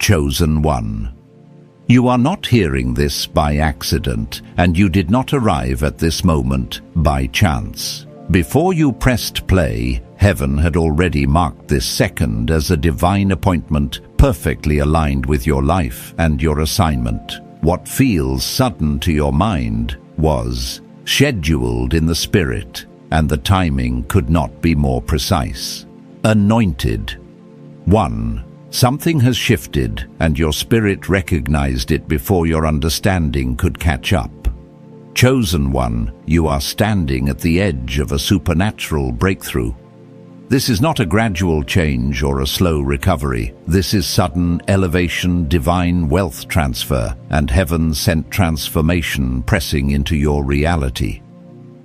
Chosen one. You are not hearing this by accident, and you did not arrive at this moment by chance. Before you pressed play, heaven had already marked this second as a divine appointment perfectly aligned with your life and your assignment. What feels sudden to your mind was scheduled in the spirit, and the timing could not be more precise. Anointed. 1. Something has shifted, and your spirit recognized it before your understanding could catch up. Chosen one, you are standing at the edge of a supernatural breakthrough. This is not a gradual change or a slow recovery. This is sudden elevation, divine wealth transfer, and heaven-sent transformation pressing into your reality.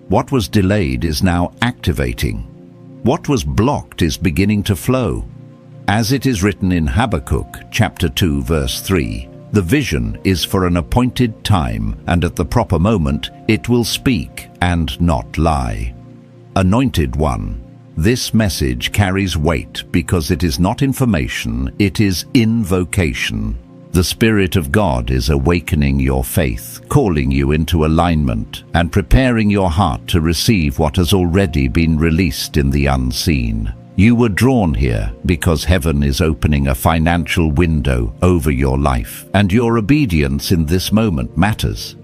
What was delayed is now activating. What was blocked is beginning to flow. As it is written in Habakkuk chapter 2 verse 3, the vision is for an appointed time, and at the proper moment it will speak and not lie. Anointed one, this message carries weight because it is not information, it is invocation. The Spirit of God is awakening your faith, calling you into alignment, and preparing your heart to receive what has already been released in the unseen. You were drawn here because heaven is opening a financial window over your life, and your obedience in this moment matters.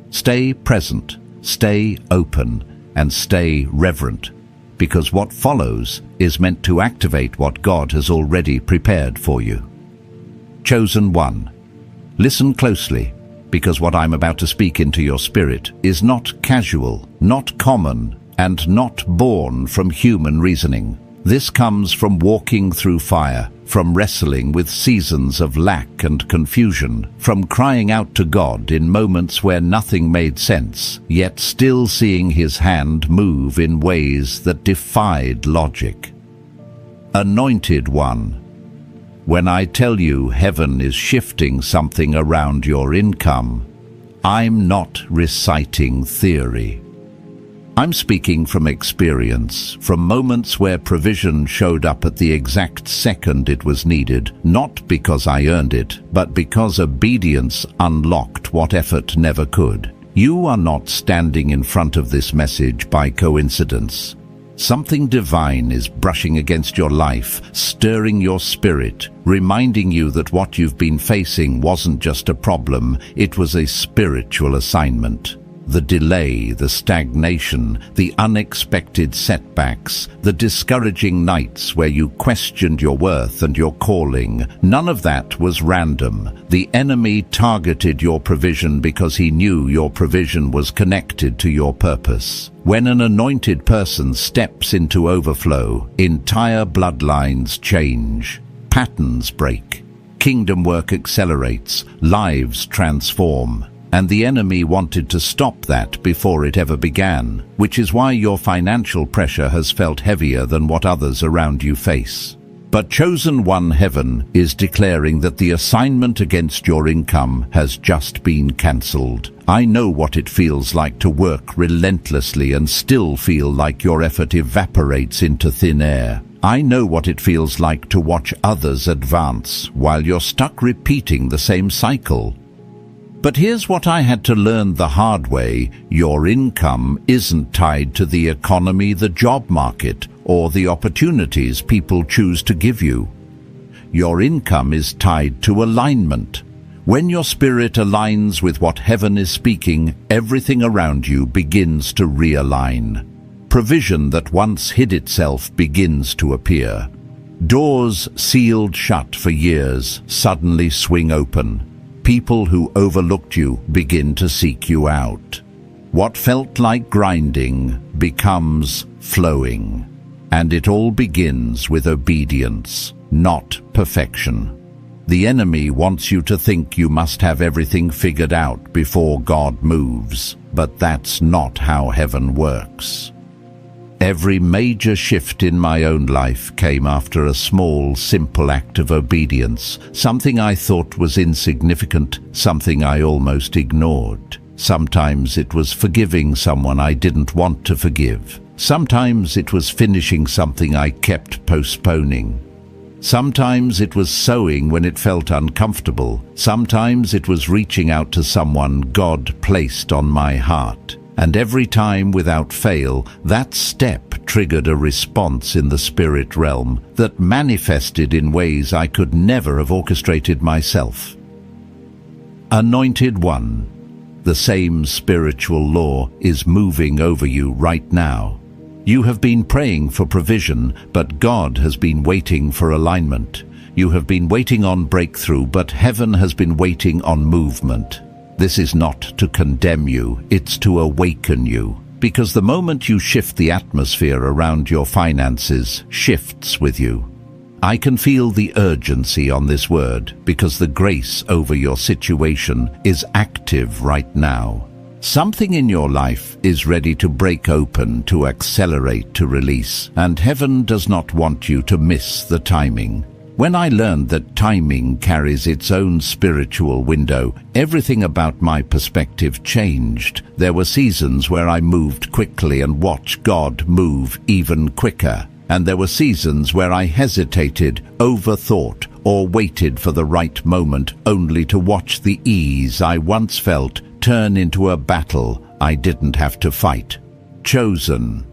Stay present, stay open, and stay reverent, because what follows is meant to activate what God has already prepared for you. Chosen one, listen closely, because what I'm about to speak into your spirit is not casual, not common, and not born from human reasoning. This comes from walking through fire, from wrestling with seasons of lack and confusion, from crying out to God in moments where nothing made sense, yet still seeing His hand move in ways that defied logic. Anointed one, when I tell you heaven is shifting something around your income, I'm not reciting theory. I'm speaking from experience, from moments where provision showed up at the exact second it was needed, not because I earned it, but because obedience unlocked what effort never could. You are not standing in front of this message by coincidence. Something divine is brushing against your life, stirring your spirit, reminding you that what you've been facing wasn't just a problem, it was a spiritual assignment. The delay, the stagnation, the unexpected setbacks, the discouraging nights where you questioned your worth and your calling, none of that was random. The enemy targeted your provision because he knew your provision was connected to your purpose. When an anointed person steps into overflow, entire bloodlines change, patterns break, kingdom work accelerates, lives transform. And the enemy wanted to stop that before it ever began, which is why your financial pressure has felt heavier than what others around you face. But Chosen One Heaven is declaring that the assignment against your income has just been cancelled. I know what it feels like to work relentlessly and still feel like your effort evaporates into thin air. I know what it feels like to watch others advance while you're stuck repeating the same cycle. But here's what I had to learn the hard way. Your income isn't tied to the economy, the job market, or the opportunities people choose to give you. Your income is tied to alignment. When your spirit aligns with what heaven is speaking, everything around you begins to realign. Provision that once hid itself begins to appear. Doors sealed shut for years suddenly swing open. People who overlooked you begin to seek you out. What felt like grinding becomes flowing. And it all begins with obedience, not perfection. The enemy wants you to think you must have everything figured out before God moves, but that's not how heaven works. Every major shift in my own life came after a small, simple act of obedience, something I thought was insignificant, something I almost ignored. Sometimes it was forgiving someone I didn't want to forgive. Sometimes it was finishing something I kept postponing. Sometimes it was sowing when it felt uncomfortable. Sometimes it was reaching out to someone God placed on my heart. And every time, without fail, that step triggered a response in the spirit realm that manifested in ways I could never have orchestrated myself. Anointed One, the same spiritual law is moving over you right now. You have been praying for provision, but God has been waiting for alignment. You have been waiting on breakthrough, but heaven has been waiting on movement. This is not to condemn you, it's to awaken you. Because the moment you shift, the atmosphere around your finances shifts with you. I can feel the urgency on this word because the grace over your situation is active right now. Something in your life is ready to break open, to accelerate, to release, and heaven does not want you to miss the timing. When I learned that timing carries its own spiritual window, everything about my perspective changed. There were seasons where I moved quickly and watched God move even quicker. And there were seasons where I hesitated, overthought, or waited for the right moment only to watch the ease I once felt turn into a battle I didn't have to fight. Chosen.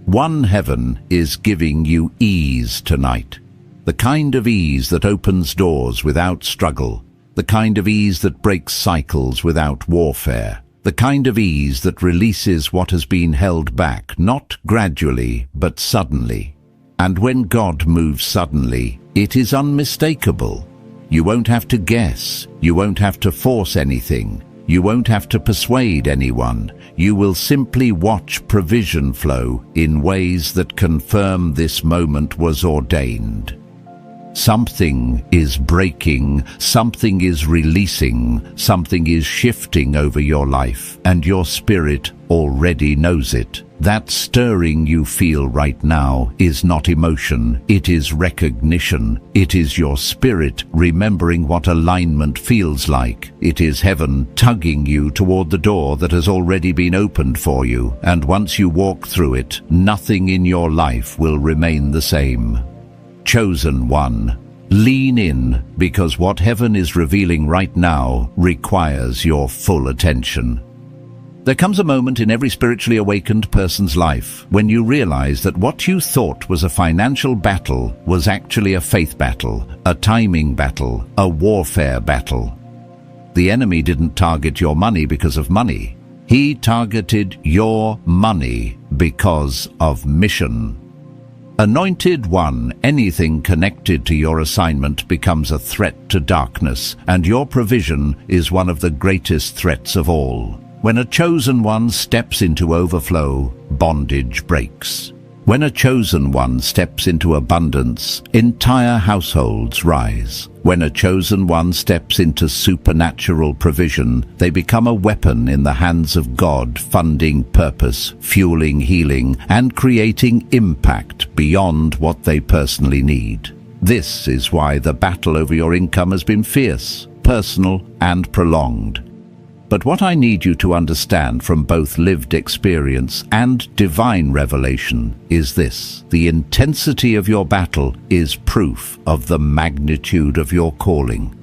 One, heaven is giving you ease tonight. The kind of ease that opens doors without struggle. The kind of ease that breaks cycles without warfare. The kind of ease that releases what has been held back, not gradually, but suddenly. And when God moves suddenly, it is unmistakable. You won't have to guess. You won't have to force anything. You won't have to persuade anyone. You will simply watch provision flow in ways that confirm this moment was ordained. Something is breaking, something is releasing, something is shifting over your life, and your spirit already knows it. That stirring you feel right now is not emotion, it is recognition. It is your spirit remembering what alignment feels like. It is heaven tugging you toward the door that has already been opened for you, and once you walk through it, nothing in your life will remain the same. Chosen One, lean in, because what heaven is revealing right now requires your full attention. There comes a moment in every spiritually awakened person's life when you realize that what you thought was a financial battle was actually a faith battle, a timing battle, a warfare battle. The enemy didn't target your money because of money. He targeted your money because of mission. Anointed One, anything connected to your assignment becomes a threat to darkness, and your provision is one of the greatest threats of all. When a chosen one steps into overflow, bondage breaks. When a chosen one steps into abundance, entire households rise. When a chosen one steps into supernatural provision, they become a weapon in the hands of God, funding purpose, fueling healing, and creating impact beyond what they personally need. This is why the battle over your income has been fierce, personal, and prolonged. But what I need you to understand from both lived experience and divine revelation is this: the intensity of your battle is proof of the magnitude of your calling.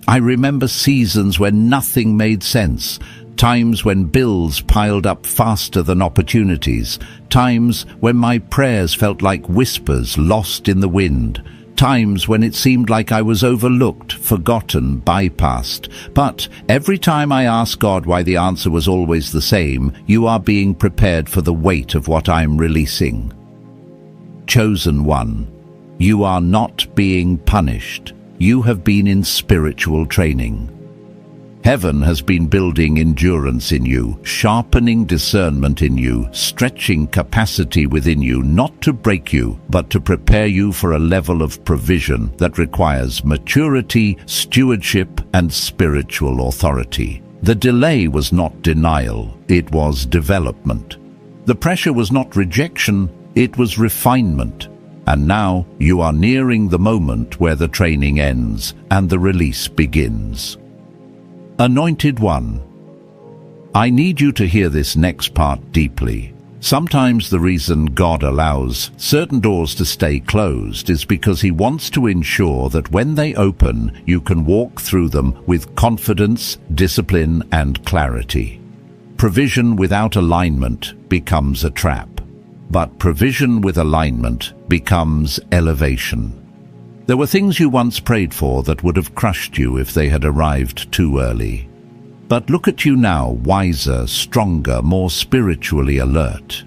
I remember seasons when nothing made sense, times when bills piled up faster than opportunities, times when my prayers felt like whispers lost in the wind, times when it seemed like I was overlooked, forgotten, bypassed. But every time I asked God why, the answer was always the same: you are being prepared for the weight of what I'm releasing. Chosen One, you are not being punished. You have been in spiritual training. Heaven has been building endurance in you, sharpening discernment in you, stretching capacity within you, not to break you, but to prepare you for a level of provision that requires maturity, stewardship, and spiritual authority. The delay was not denial, it was development. The pressure was not rejection, it was refinement. And now you are nearing the moment where the training ends and the release begins. Anointed One, I need you to hear this next part deeply. Sometimes the reason God allows certain doors to stay closed is because He wants to ensure that when they open, you can walk through them with confidence, discipline, and clarity. Provision without alignment becomes a trap, but provision with alignment becomes elevation. There were things you once prayed for that would have crushed you if they had arrived too early. But look at you now, wiser, stronger, more spiritually alert.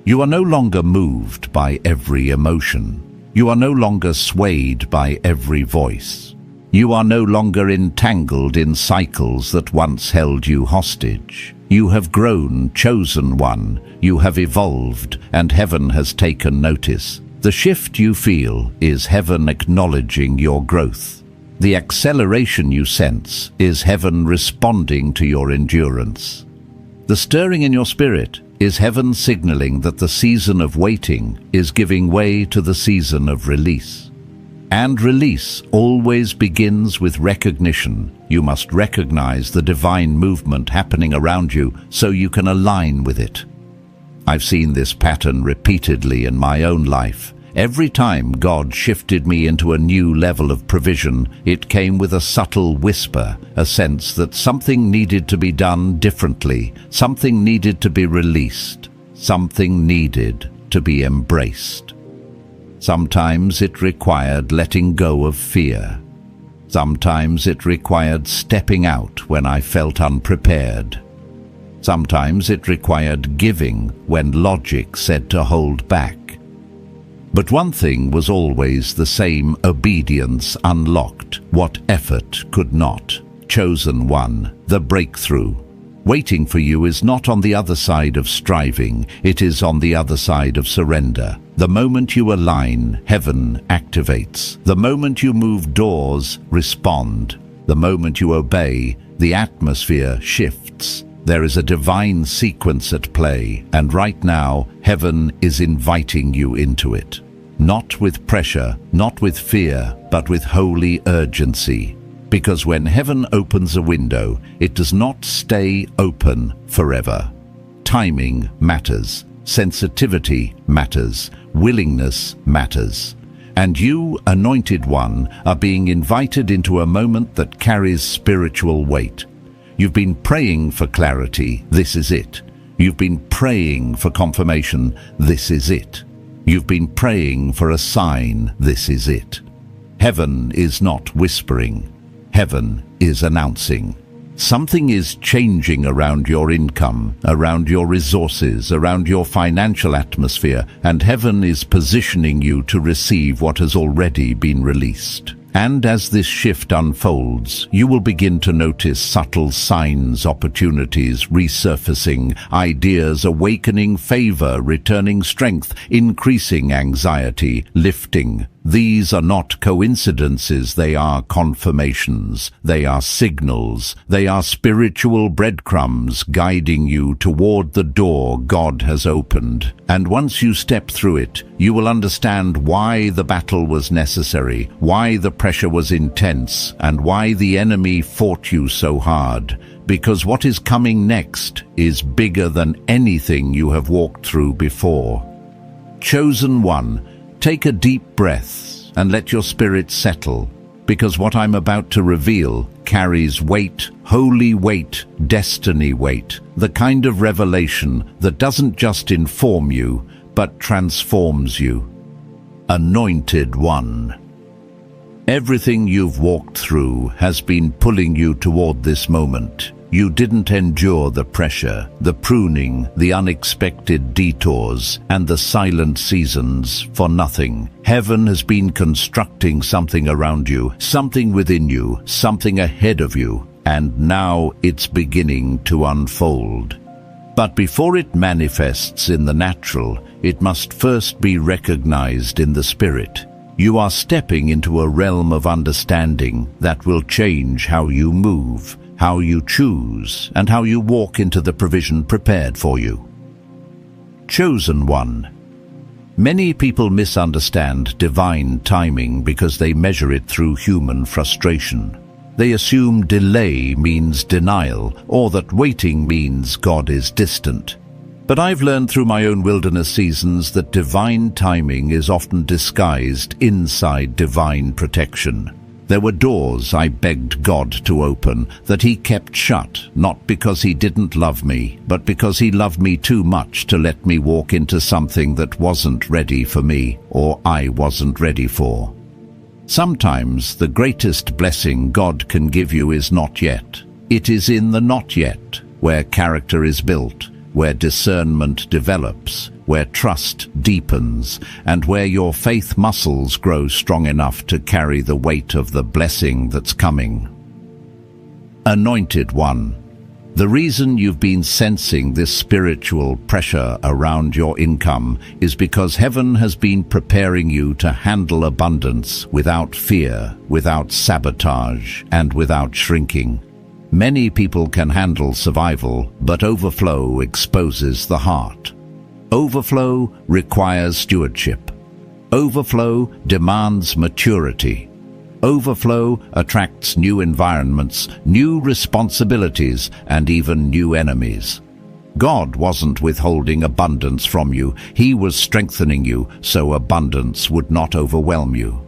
You are no longer moved by every emotion. You are no longer swayed by every voice. You are no longer entangled in cycles that once held you hostage. You have grown, chosen one. You have evolved, and heaven has taken notice. The shift you feel is heaven acknowledging your growth. The acceleration you sense is heaven responding to your endurance. The stirring in your spirit is heaven signaling that the season of waiting is giving way to the season of release. And release always begins with recognition. You must recognize the divine movement happening around you so you can align with it. I've seen this pattern repeatedly in my own life. Every time God shifted me into a new level of provision, it came with a subtle whisper, a sense that something needed to be done differently, something needed to be released, something needed to be embraced. Sometimes it required letting go of fear. Sometimes it required stepping out when I felt unprepared. Sometimes it required giving when logic said to hold back. But one thing was always the same: obedience unlocked what effort could not. Chosen one, the breakthrough. Waiting for you is not on the other side of striving, it is on the other side of surrender. The moment you align, heaven activates. The moment you move, doors respond. The moment you obey, the atmosphere shifts. There is a divine sequence at play, and right now, heaven is inviting you into it. Not with pressure, not with fear, but with holy urgency. Because when heaven opens a window, it does not stay open forever. Timing matters, sensitivity matters, willingness matters. And you, anointed one, are being invited into a moment that carries spiritual weight. You've been praying for clarity, this is it. You've been praying for confirmation, this is it. You've been praying for a sign, this is it. Heaven is not whispering, heaven is announcing. Something is changing around your income, around your resources, around your financial atmosphere, and heaven is positioning you to receive what has already been released. And as this shift unfolds, you will begin to notice subtle signs, opportunities resurfacing, ideas awakening, favor returning, strength increasing, anxiety lifting. These are not coincidences, they are confirmations, they are signals, they are spiritual breadcrumbs guiding you toward the door God has opened. And once you step through it, you will understand why the battle was necessary, why the pressure was intense, and why the enemy fought you so hard. Because what is coming next is bigger than anything you have walked through before. Chosen one, take a deep breath and let your spirit settle, because what I'm about to reveal carries weight, holy weight, destiny weight, the kind of revelation that doesn't just inform you, but transforms you. Anointed one. Everything you've walked through has been pulling you toward this moment. You didn't endure the pressure, the pruning, the unexpected detours, and the silent seasons for nothing. Heaven has been constructing something around you, something within you, something ahead of you, and now it's beginning to unfold. But before it manifests in the natural, it must first be recognized in the spirit. You are stepping into a realm of understanding that will change how you move, how you choose, and how you walk into the provision prepared for you. Chosen one. Many people misunderstand divine timing because they measure it through human frustration. They assume delay means denial, or that waiting means God is distant. But I've learned through my own wilderness seasons that divine timing is often disguised inside divine protection. There were doors I begged God to open that He kept shut, not because He didn't love me, but because He loved me too much to let me walk into something that wasn't ready for me, or I wasn't ready for. Sometimes the greatest blessing God can give you is not yet. It is in the not yet, where character is built, where discernment develops, where trust deepens, and where your faith muscles grow strong enough to carry the weight of the blessing that's coming. Anointed One, the reason you've been sensing this spiritual pressure around your income is because heaven has been preparing you to handle abundance without fear, without sabotage, and without shrinking. Many people can handle survival, but overflow exposes the heart. Overflow requires stewardship. Overflow demands maturity. Overflow attracts new environments, new responsibilities, and even new enemies. God wasn't withholding abundance from you. He was strengthening you so abundance would not overwhelm you.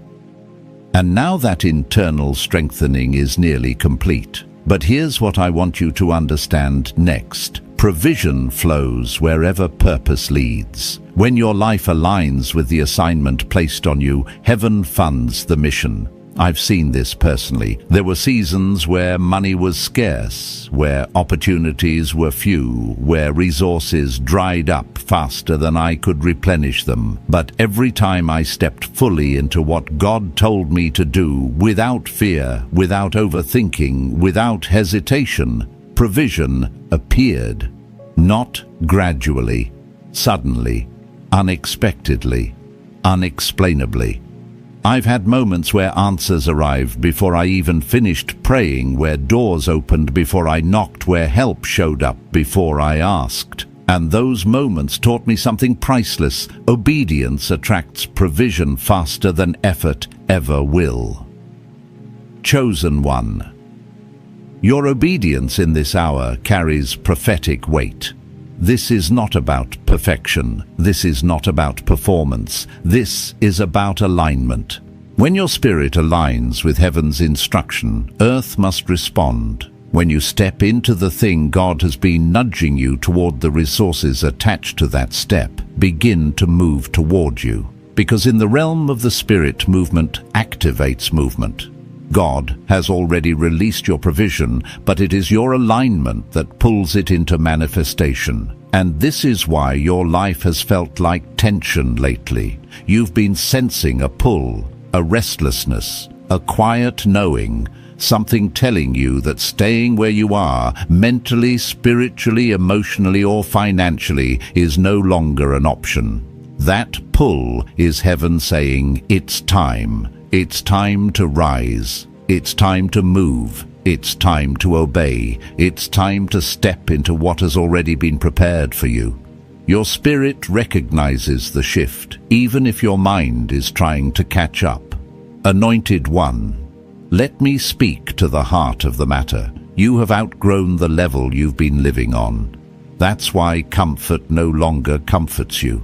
And now that internal strengthening is nearly complete. But here's what I want you to understand next. Provision flows wherever purpose leads. When your life aligns with the assignment placed on you, heaven funds the mission. I've seen this personally. There were seasons where money was scarce, where opportunities were few, where resources dried up faster than I could replenish them. But every time I stepped fully into what God told me to do, without fear, without overthinking, without hesitation, provision appeared. Not gradually, suddenly, unexpectedly, unexplainably. I've had moments where answers arrived before I even finished praying, where doors opened before I knocked, where help showed up before I asked. And those moments taught me something priceless. Obedience attracts provision faster than effort ever will. Chosen One. Your obedience in this hour carries prophetic weight. This is not about perfection. This is not about performance. This is about alignment. When your spirit aligns with heaven's instruction, earth must respond. When you step into the thing God has been nudging you toward, the resources attached to that step begin to move toward you. Because in the realm of the spirit, movement activates movement. God has already released your provision, but it is your alignment that pulls it into manifestation. And this is why your life has felt like tension lately. You've been sensing a pull, a restlessness, a quiet knowing, something telling you that staying where you are, mentally, spiritually, emotionally, or financially, is no longer an option. That pull is heaven saying, it's time. It's time to rise. It's time to move. It's time to obey. It's time to step into what has already been prepared for you. Your spirit recognizes the shift, even if your mind is trying to catch up. Anointed One, let me speak to the heart of the matter. You have outgrown the level you've been living on. That's why comfort no longer comforts you.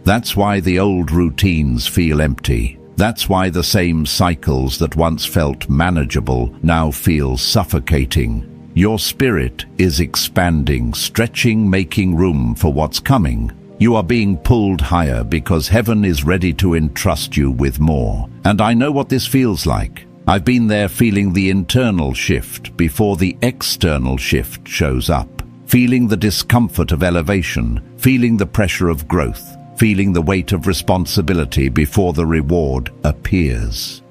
That's why the old routines feel empty. That's why the same cycles that once felt manageable now feel suffocating. Your spirit is expanding, stretching, making room for what's coming. You are being pulled higher because heaven is ready to entrust you with more. And I know what this feels like. I've been there, feeling the internal shift before the external shift shows up. Feeling the discomfort of elevation, feeling the pressure of growth. Feeling the weight of responsibility before the reward appears.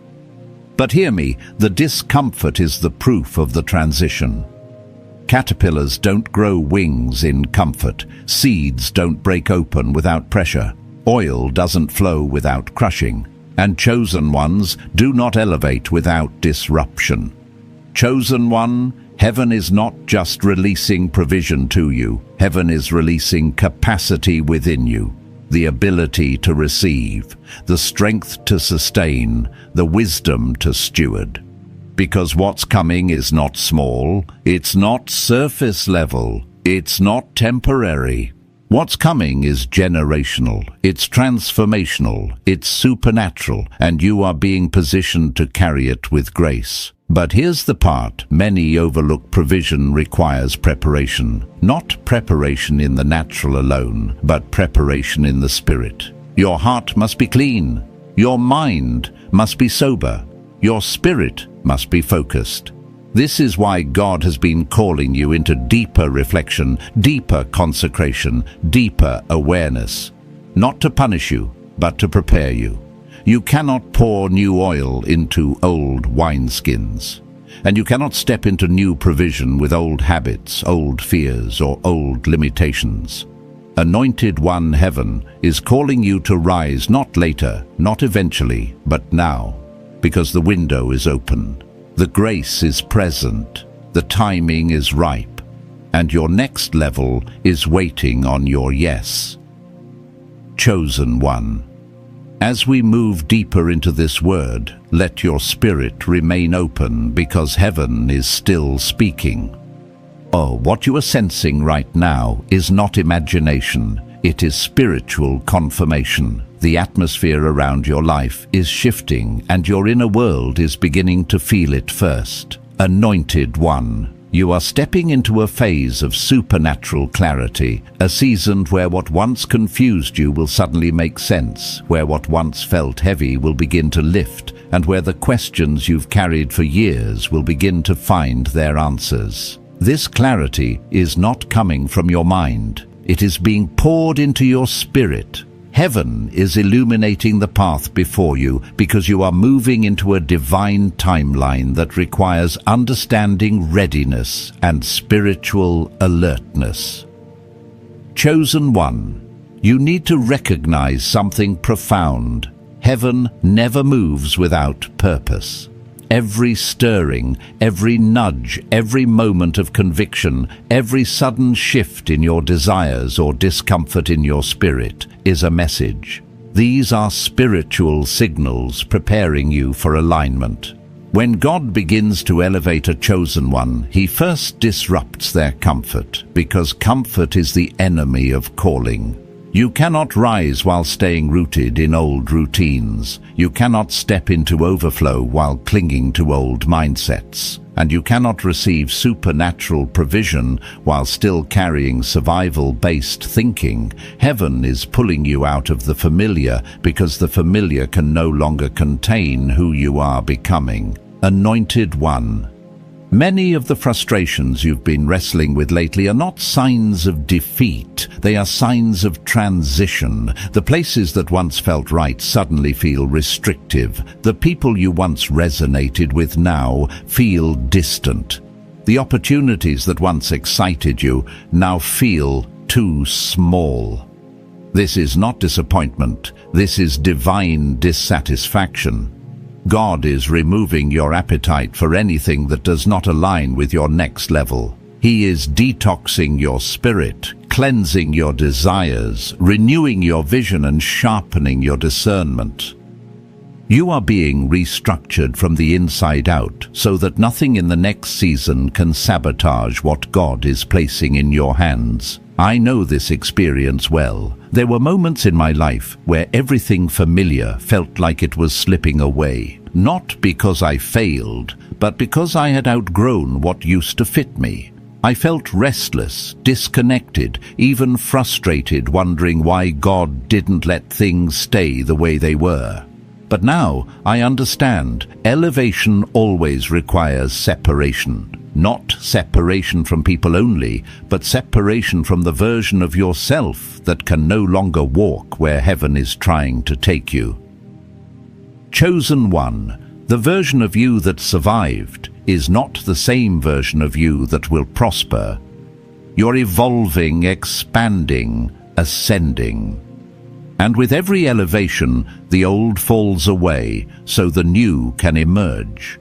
But hear me, the discomfort is the proof of the transition. Caterpillars don't grow wings in comfort. Seeds don't break open without pressure. Oil doesn't flow without crushing. And chosen ones do not elevate without disruption. Chosen one, heaven is not just releasing provision to you. Heaven is releasing capacity within you. The ability to receive, the strength to sustain, the wisdom to steward. Because what's coming is not small, it's not surface level, it's not temporary. What's coming is generational, it's transformational, it's supernatural, and you are being positioned to carry it with grace. But here's the part many overlook: provision requires preparation. Not preparation in the natural alone, but preparation in the spirit. Your heart must be clean. Your mind must be sober. Your spirit must be focused. This is why God has been calling you into deeper reflection, deeper consecration, deeper awareness. Not to punish you, but to prepare you. You cannot pour new oil into old wineskins. And you cannot step into new provision with old habits, old fears, or old limitations. Anointed One, Heaven is calling you to rise, not later, not eventually, but now, because the window is open. The grace is present, the timing is ripe, and your next level is waiting on your yes. Chosen One. As we move deeper into this word, let your spirit remain open, because heaven is still speaking. Oh, what you are sensing right now is not imagination, it is spiritual confirmation. The atmosphere around your life is shifting, and your inner world is beginning to feel it first. Anointed One, you are stepping into a phase of supernatural clarity, a season where what once confused you will suddenly make sense, where what once felt heavy will begin to lift, and where the questions you've carried for years will begin to find their answers. This clarity is not coming from your mind. It is being poured into your spirit. Heaven is illuminating the path before you, because you are moving into a divine timeline that requires understanding, readiness, and spiritual alertness. Chosen One, you need to recognize something profound. Heaven never moves without purpose. Every stirring, every nudge, every moment of conviction, every sudden shift in your desires or discomfort in your spirit is a message. These are spiritual signals preparing you for alignment. When God begins to elevate a chosen one, He first disrupts their comfort, because comfort is the enemy of calling. You cannot rise while staying rooted in old routines. You cannot step into overflow while clinging to old mindsets. And you cannot receive supernatural provision while still carrying survival-based thinking. Heaven is pulling you out of the familiar, because the familiar can no longer contain who you are becoming. Anointed One. Many of the frustrations you've been wrestling with lately are not signs of defeat. They are signs of transition. The places that once felt right suddenly feel restrictive. The people you once resonated with now feel distant. The opportunities that once excited you now feel too small. This is not disappointment. This is divine dissatisfaction. God is removing your appetite for anything that does not align with your next level. He is detoxing your spirit, cleansing your desires, renewing your vision, and sharpening your discernment. You are being restructured from the inside out, so that nothing in the next season can sabotage what God is placing in your hands. I know this experience well. There were moments in my life where everything familiar felt like it was slipping away. Not because I failed, but because I had outgrown what used to fit me. I felt restless, disconnected, even frustrated, wondering why God didn't let things stay the way they were. But now I understand. Elevation always requires separation. Not separation from people only, but separation from the version of yourself that can no longer walk where heaven is trying to take you. Chosen One, the version of you that survived is not the same version of you that will prosper. You're evolving, expanding, ascending. And with every elevation, the old falls away so the new can emerge.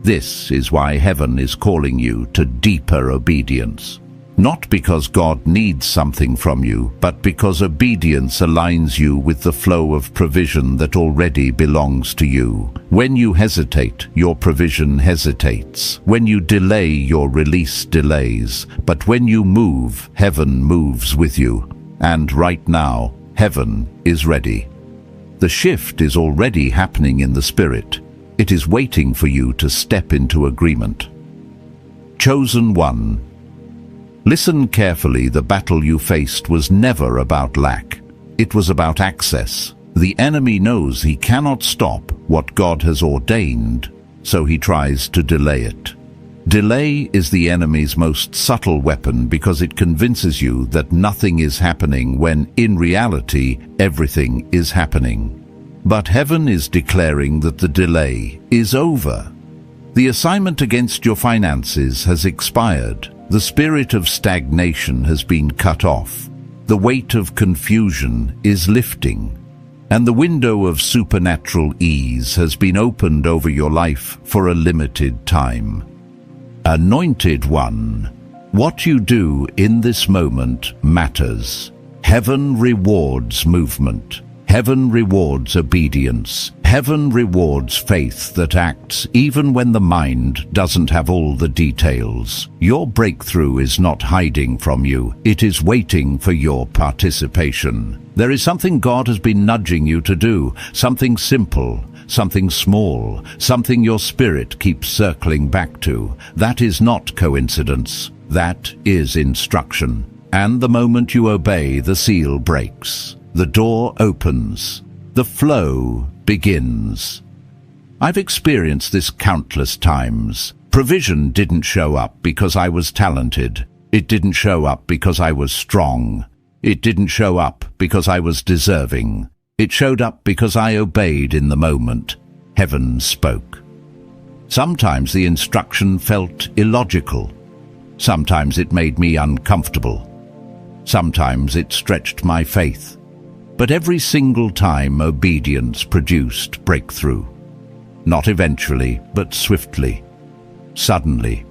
This is why heaven is calling you to deeper obedience. Not because God needs something from you, but because obedience aligns you with the flow of provision that already belongs to you. When you hesitate, your provision hesitates. When you delay, your release delays. But when you move, heaven moves with you. and right now, heaven is ready. The shift is already happening in the spirit. It is waiting for you to step into agreement. Chosen one. Listen carefully. The battle you faced was never about lack. It was about access. The enemy knows he cannot stop what God has ordained, so he tries to delay it. Delay is the enemy's most subtle weapon because it convinces you that nothing is happening when, in reality, everything is happening. But heaven is declaring that the delay is over. The assignment against your finances has expired. The spirit of stagnation has been cut off. The weight of confusion is lifting. And the window of supernatural ease has been opened over your life for a limited time. Anointed one, what you do in this moment matters. Heaven rewards movement. Heaven rewards obedience. Heaven rewards faith that acts even when the mind doesn't have all the details. Your breakthrough is not hiding from you. It is waiting for your participation. There is something God has been nudging you to do, something simple, something small, something your spirit keeps circling back to. That is not coincidence. That is instruction. And the moment you obey, the seal breaks. The door opens. The flow begins. I've experienced this countless times. Provision didn't show up because I was talented. It didn't show up because I was strong. It didn't show up because I was deserving. It showed up because I obeyed in the moment. Heaven spoke. Sometimes the instruction felt illogical. Sometimes it made me uncomfortable. Sometimes it stretched my faith. But every single time obedience produced breakthrough. Not eventually, but swiftly, suddenly,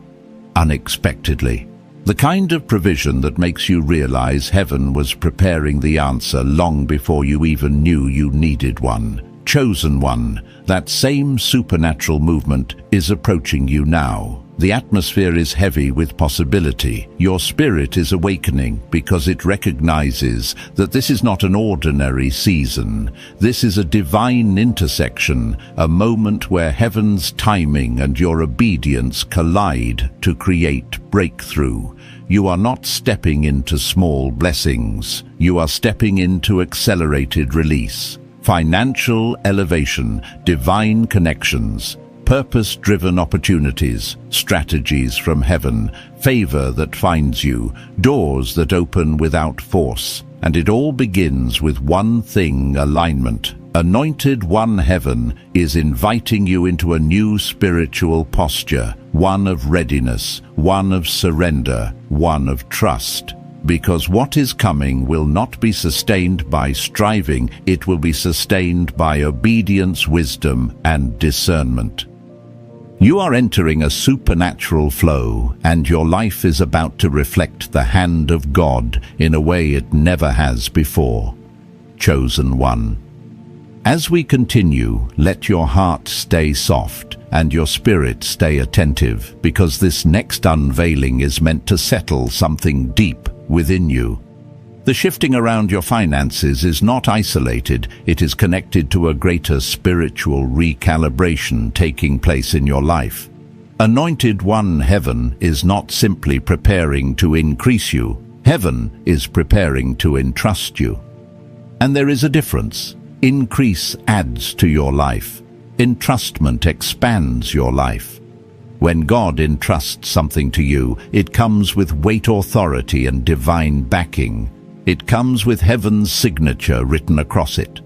unexpectedly. The kind of provision that makes you realize heaven was preparing the answer long before you even knew you needed one. Chosen one, that same supernatural movement is approaching you now. The atmosphere is heavy with possibility. Your spirit is awakening because it recognizes that this is not an ordinary season. This is a divine intersection, a moment where heaven's timing and your obedience collide to create breakthrough. You are not stepping into small blessings. You are stepping into accelerated release, financial elevation, divine connections, purpose-driven opportunities, strategies from heaven, favor that finds you, doors that open without force. And it all begins with one thing: alignment. Anointed one, heaven is inviting you into a new spiritual posture, one of readiness, one of surrender, one of trust. Because what is coming will not be sustained by striving, it will be sustained by obedience, wisdom, and discernment. You are entering a supernatural flow, and your life is about to reflect the hand of God in a way it never has before. Chosen one. As we continue, let your heart stay soft and your spirit stay attentive, because this next unveiling is meant to settle something deep within you. The shifting around your finances is not isolated. It is connected to a greater spiritual recalibration taking place in your life. Anointed one, heaven is not simply preparing to increase you. Heaven is preparing to entrust you. And there is a difference. Increase adds to your life. Entrustment expands your life. When God entrusts something to you, it comes with weight, authority, and divine backing. It comes with heaven's signature written across it.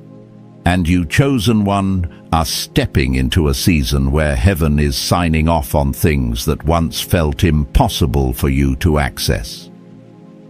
And you, chosen one, are stepping into a season where heaven is signing off on things that once felt impossible for you to access.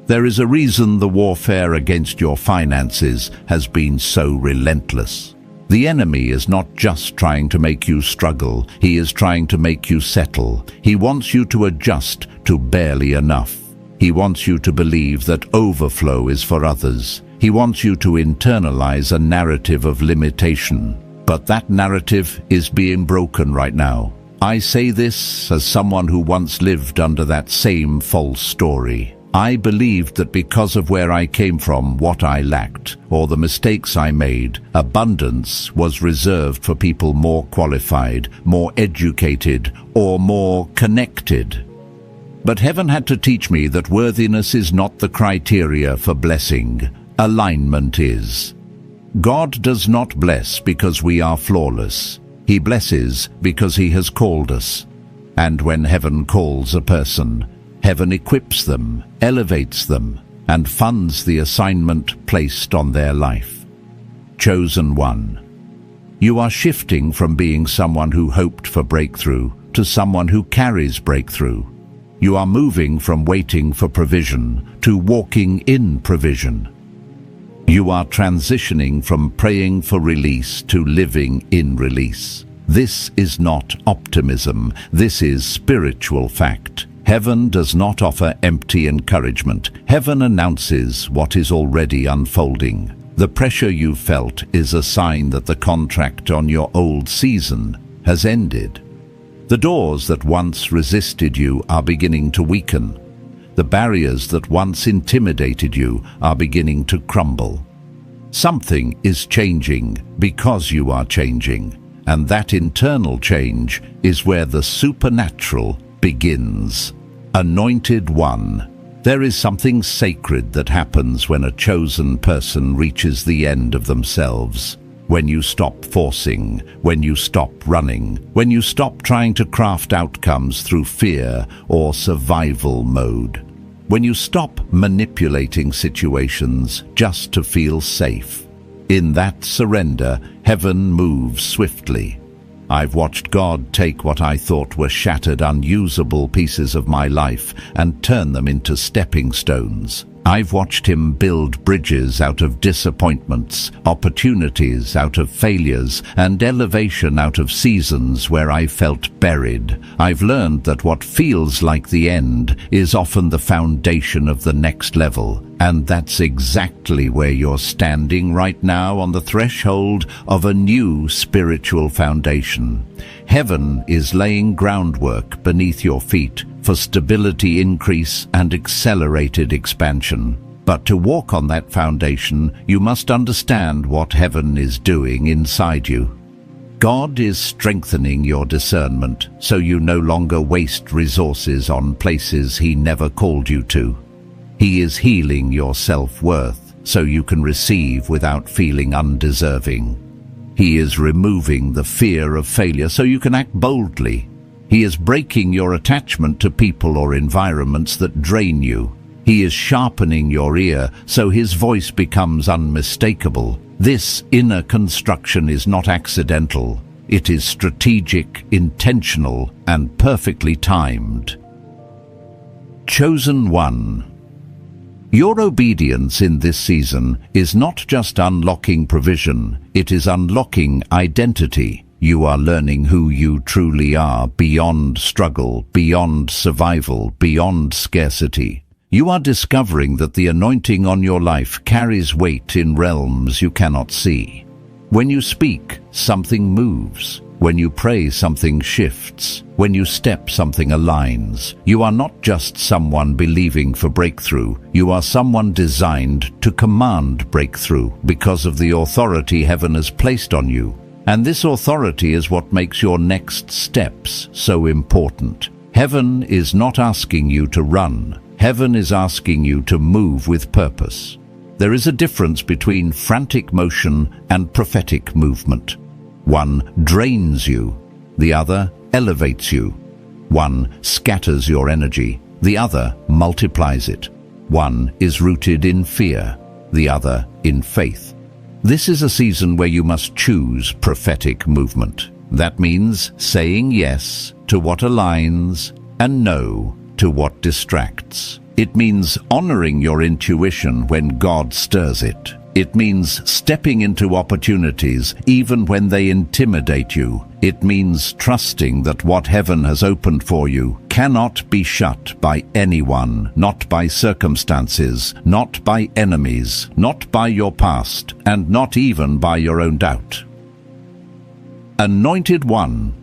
There is a reason the warfare against your finances has been so relentless. The enemy is not just trying to make you struggle, he is trying to make you settle. He wants you to adjust to barely enough. He wants you to believe that overflow is for others. He wants you to internalize a narrative of limitation. But that narrative is being broken right now. I say this as someone who once lived under that same false story. I believed that because of where I came from, what I lacked, or the mistakes I made, abundance was reserved for people more qualified, more educated, or more connected. But heaven had to teach me that worthiness is not the criteria for blessing. Alignment is. God does not bless because we are flawless. He blesses because He has called us. And when heaven calls a person, heaven equips them, elevates them, and funds the assignment placed on their life. Chosen one. You are shifting from being someone who hoped for breakthrough to someone who carries breakthrough. You are moving from waiting for provision to walking in provision. You are transitioning from praying for release to living in release. This is not optimism. This is spiritual fact. Heaven does not offer empty encouragement. Heaven announces what is already unfolding. The pressure you felt is a sign that the contract on your old season has ended. The doors that once resisted you are beginning to weaken. The barriers that once intimidated you are beginning to crumble. Something is changing because you are changing, and that internal change is where the supernatural begins. Anointed one. There is something sacred that happens when a chosen person reaches the end of themselves. When you stop forcing, when you stop running, when you stop trying to craft outcomes through fear or survival mode. When you stop manipulating situations just to feel safe. In that surrender, heaven moves swiftly. I've watched God take what I thought were shattered, unusable pieces of my life and turn them into stepping stones. I've watched Him build bridges out of disappointments, opportunities out of failures, and elevation out of seasons where I felt buried. I've learned that what feels like the end is often the foundation of the next level, and that's exactly where you're standing right now, on the threshold of a new spiritual foundation. Heaven is laying groundwork beneath your feet for stability, increase, and accelerated expansion. But to walk on that foundation, you must understand what heaven is doing inside you. God is strengthening your discernment so you no longer waste resources on places He never called you to. He is healing your self-worth so you can receive without feeling undeserving. He is removing the fear of failure so you can act boldly. He is breaking your attachment to people or environments that drain you. He is sharpening your ear so His voice becomes unmistakable. This inner construction is not accidental. It is strategic, intentional, and perfectly timed. Chosen one. Your obedience in this season is not just unlocking provision, it is unlocking identity. You are learning who you truly are beyond struggle, beyond survival, beyond scarcity. You are discovering that the anointing on your life carries weight in realms you cannot see. When you speak, something moves. When you pray, something shifts. When you step, something aligns. You are not just someone believing for breakthrough. You are someone designed to command breakthrough because of the authority heaven has placed on you. And this authority is what makes your next steps so important. Heaven is not asking you to run. Heaven is asking you to move with purpose. There is a difference between frantic motion and prophetic movement. One drains you, the other elevates you. One scatters your energy, the other multiplies it. One is rooted in fear, the other in faith. This is a season where you must choose prophetic movement. That means saying yes to what aligns and no to what distracts. It means honoring your intuition when God stirs it. It means stepping into opportunities even when they intimidate you. It means trusting that what heaven has opened for you cannot be shut by anyone, not by circumstances, not by enemies, not by your past, and not even by your own doubt. Anointed one.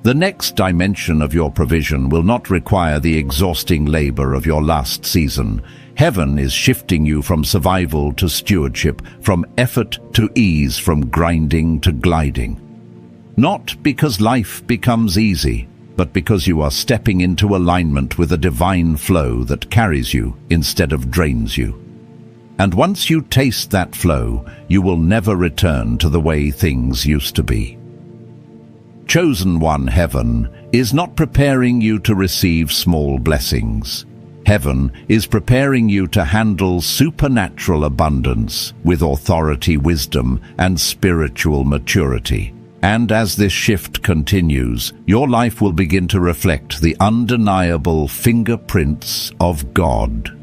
The next dimension of your provision will not require the exhausting labor of your last season. Heaven is shifting you from survival to stewardship, from effort to ease, from grinding to gliding. Not because life becomes easy, but because you are stepping into alignment with a divine flow that carries you instead of drains you. And once you taste that flow, you will never return to the way things used to be. Chosen one, heaven is not preparing you to receive small blessings. Heaven is preparing you to handle supernatural abundance with authority, wisdom, and spiritual maturity. And as this shift continues, your life will begin to reflect the undeniable fingerprints of God.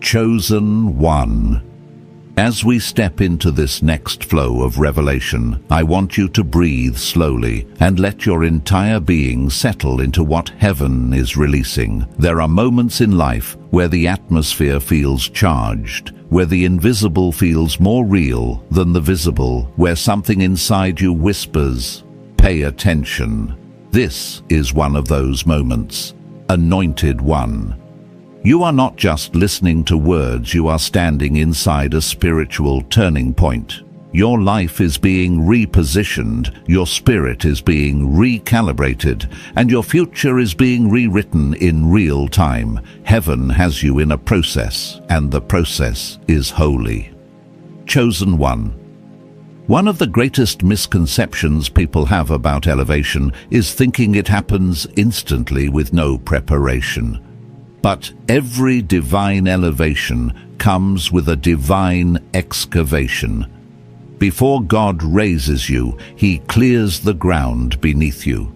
Chosen one. As we step into this next flow of revelation, I want you to breathe slowly and let your entire being settle into what heaven is releasing. There are moments in life where the atmosphere feels charged, where the invisible feels more real than the visible, where something inside you whispers, "Pay attention." This is one of those moments. Anointed one. You are not just listening to words, you are standing inside a spiritual turning point. Your life is being repositioned, your spirit is being recalibrated, and your future is being rewritten in real time. Heaven has you in a process, and the process is holy. Chosen one. One of the greatest misconceptions people have about elevation is thinking it happens instantly with no preparation. But every divine elevation comes with a divine excavation. Before God raises you, He clears the ground beneath you.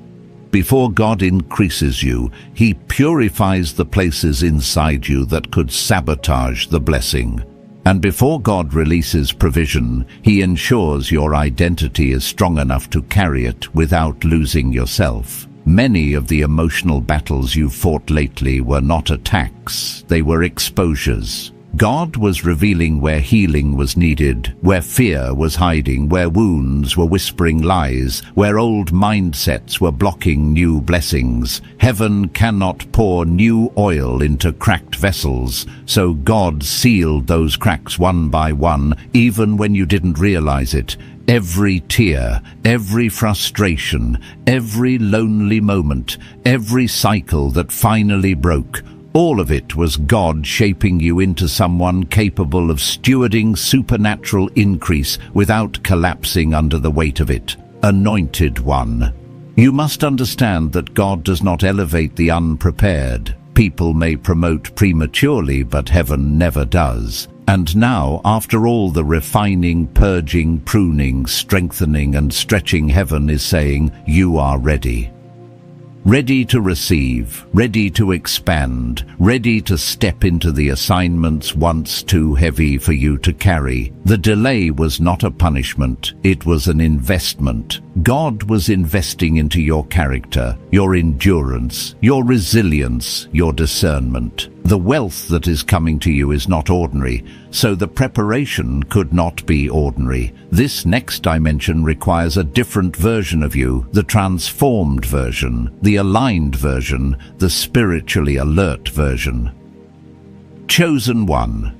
Before God increases you, He purifies the places inside you that could sabotage the blessing. And before God releases provision, He ensures your identity is strong enough to carry it without losing yourself. Many of the emotional battles you fought lately were not attacks, they were exposures. God was revealing where healing was needed, where fear was hiding, where wounds were whispering lies, where old mindsets were blocking new blessings. Heaven cannot pour new oil into cracked vessels, so God sealed those cracks one by one, even when you didn't realize it. Every tear, every frustration, every lonely moment, every cycle that finally broke, all of it was God shaping you into someone capable of stewarding supernatural increase without collapsing under the weight of it. Anointed one. You must understand that God does not elevate the unprepared. People may promote prematurely, but heaven never does. And now, after all the refining, purging, pruning, strengthening and stretching, heaven is saying, you are ready. Ready to receive, ready to expand, ready to step into the assignments once too heavy for you to carry. The delay was not a punishment, it was an investment. God was investing into your character, your endurance, your resilience, your discernment. The wealth that is coming to you is not ordinary, so the preparation could not be ordinary. This next dimension requires a different version of you, the transformed version, the aligned version, the spiritually alert version. Chosen one.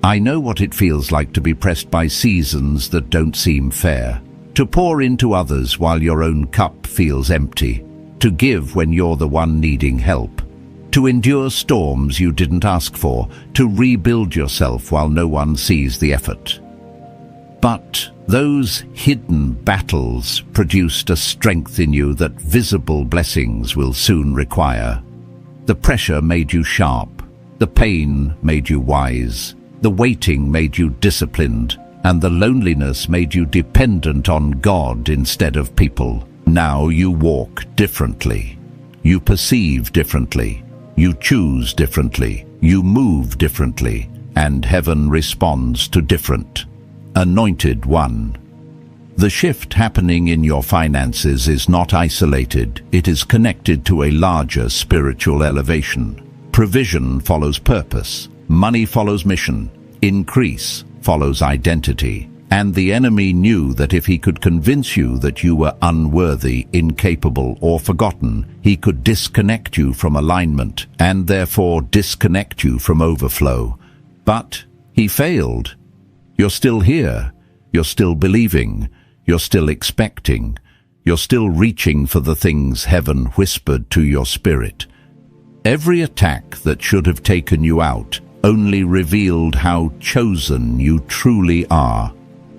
I know what it feels like to be pressed by seasons that don't seem fair, to pour into others while your own cup feels empty, to give when you're the one needing help, to endure storms you didn't ask for, to rebuild yourself while no one sees the effort. But those hidden battles produced a strength in you that visible blessings will soon require. The pressure made you sharp, the pain made you wise, the waiting made you disciplined, and the loneliness made you dependent on God instead of people. Now you walk differently. You perceive differently. You choose differently. You move differently. And heaven responds to different. Anointed one. The shift happening in your finances is not isolated. It is connected to a larger spiritual elevation. Provision follows purpose. Money follows mission. Increase follows identity. And the enemy knew that if he could convince you that you were unworthy, incapable, or forgotten, he could disconnect you from alignment and therefore disconnect you from overflow. But he failed. You're still here. You're still believing. You're still expecting. You're still reaching for the things heaven whispered to your spirit. Every attack that should have taken you out only revealed how chosen you truly are.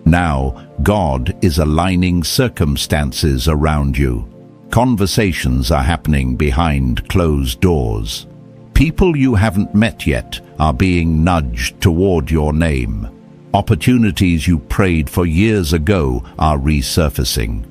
Now, God is aligning circumstances around you. Conversations are happening behind closed doors. People you haven't met yet are being nudged toward your name. Opportunities you prayed for years ago are resurfacing.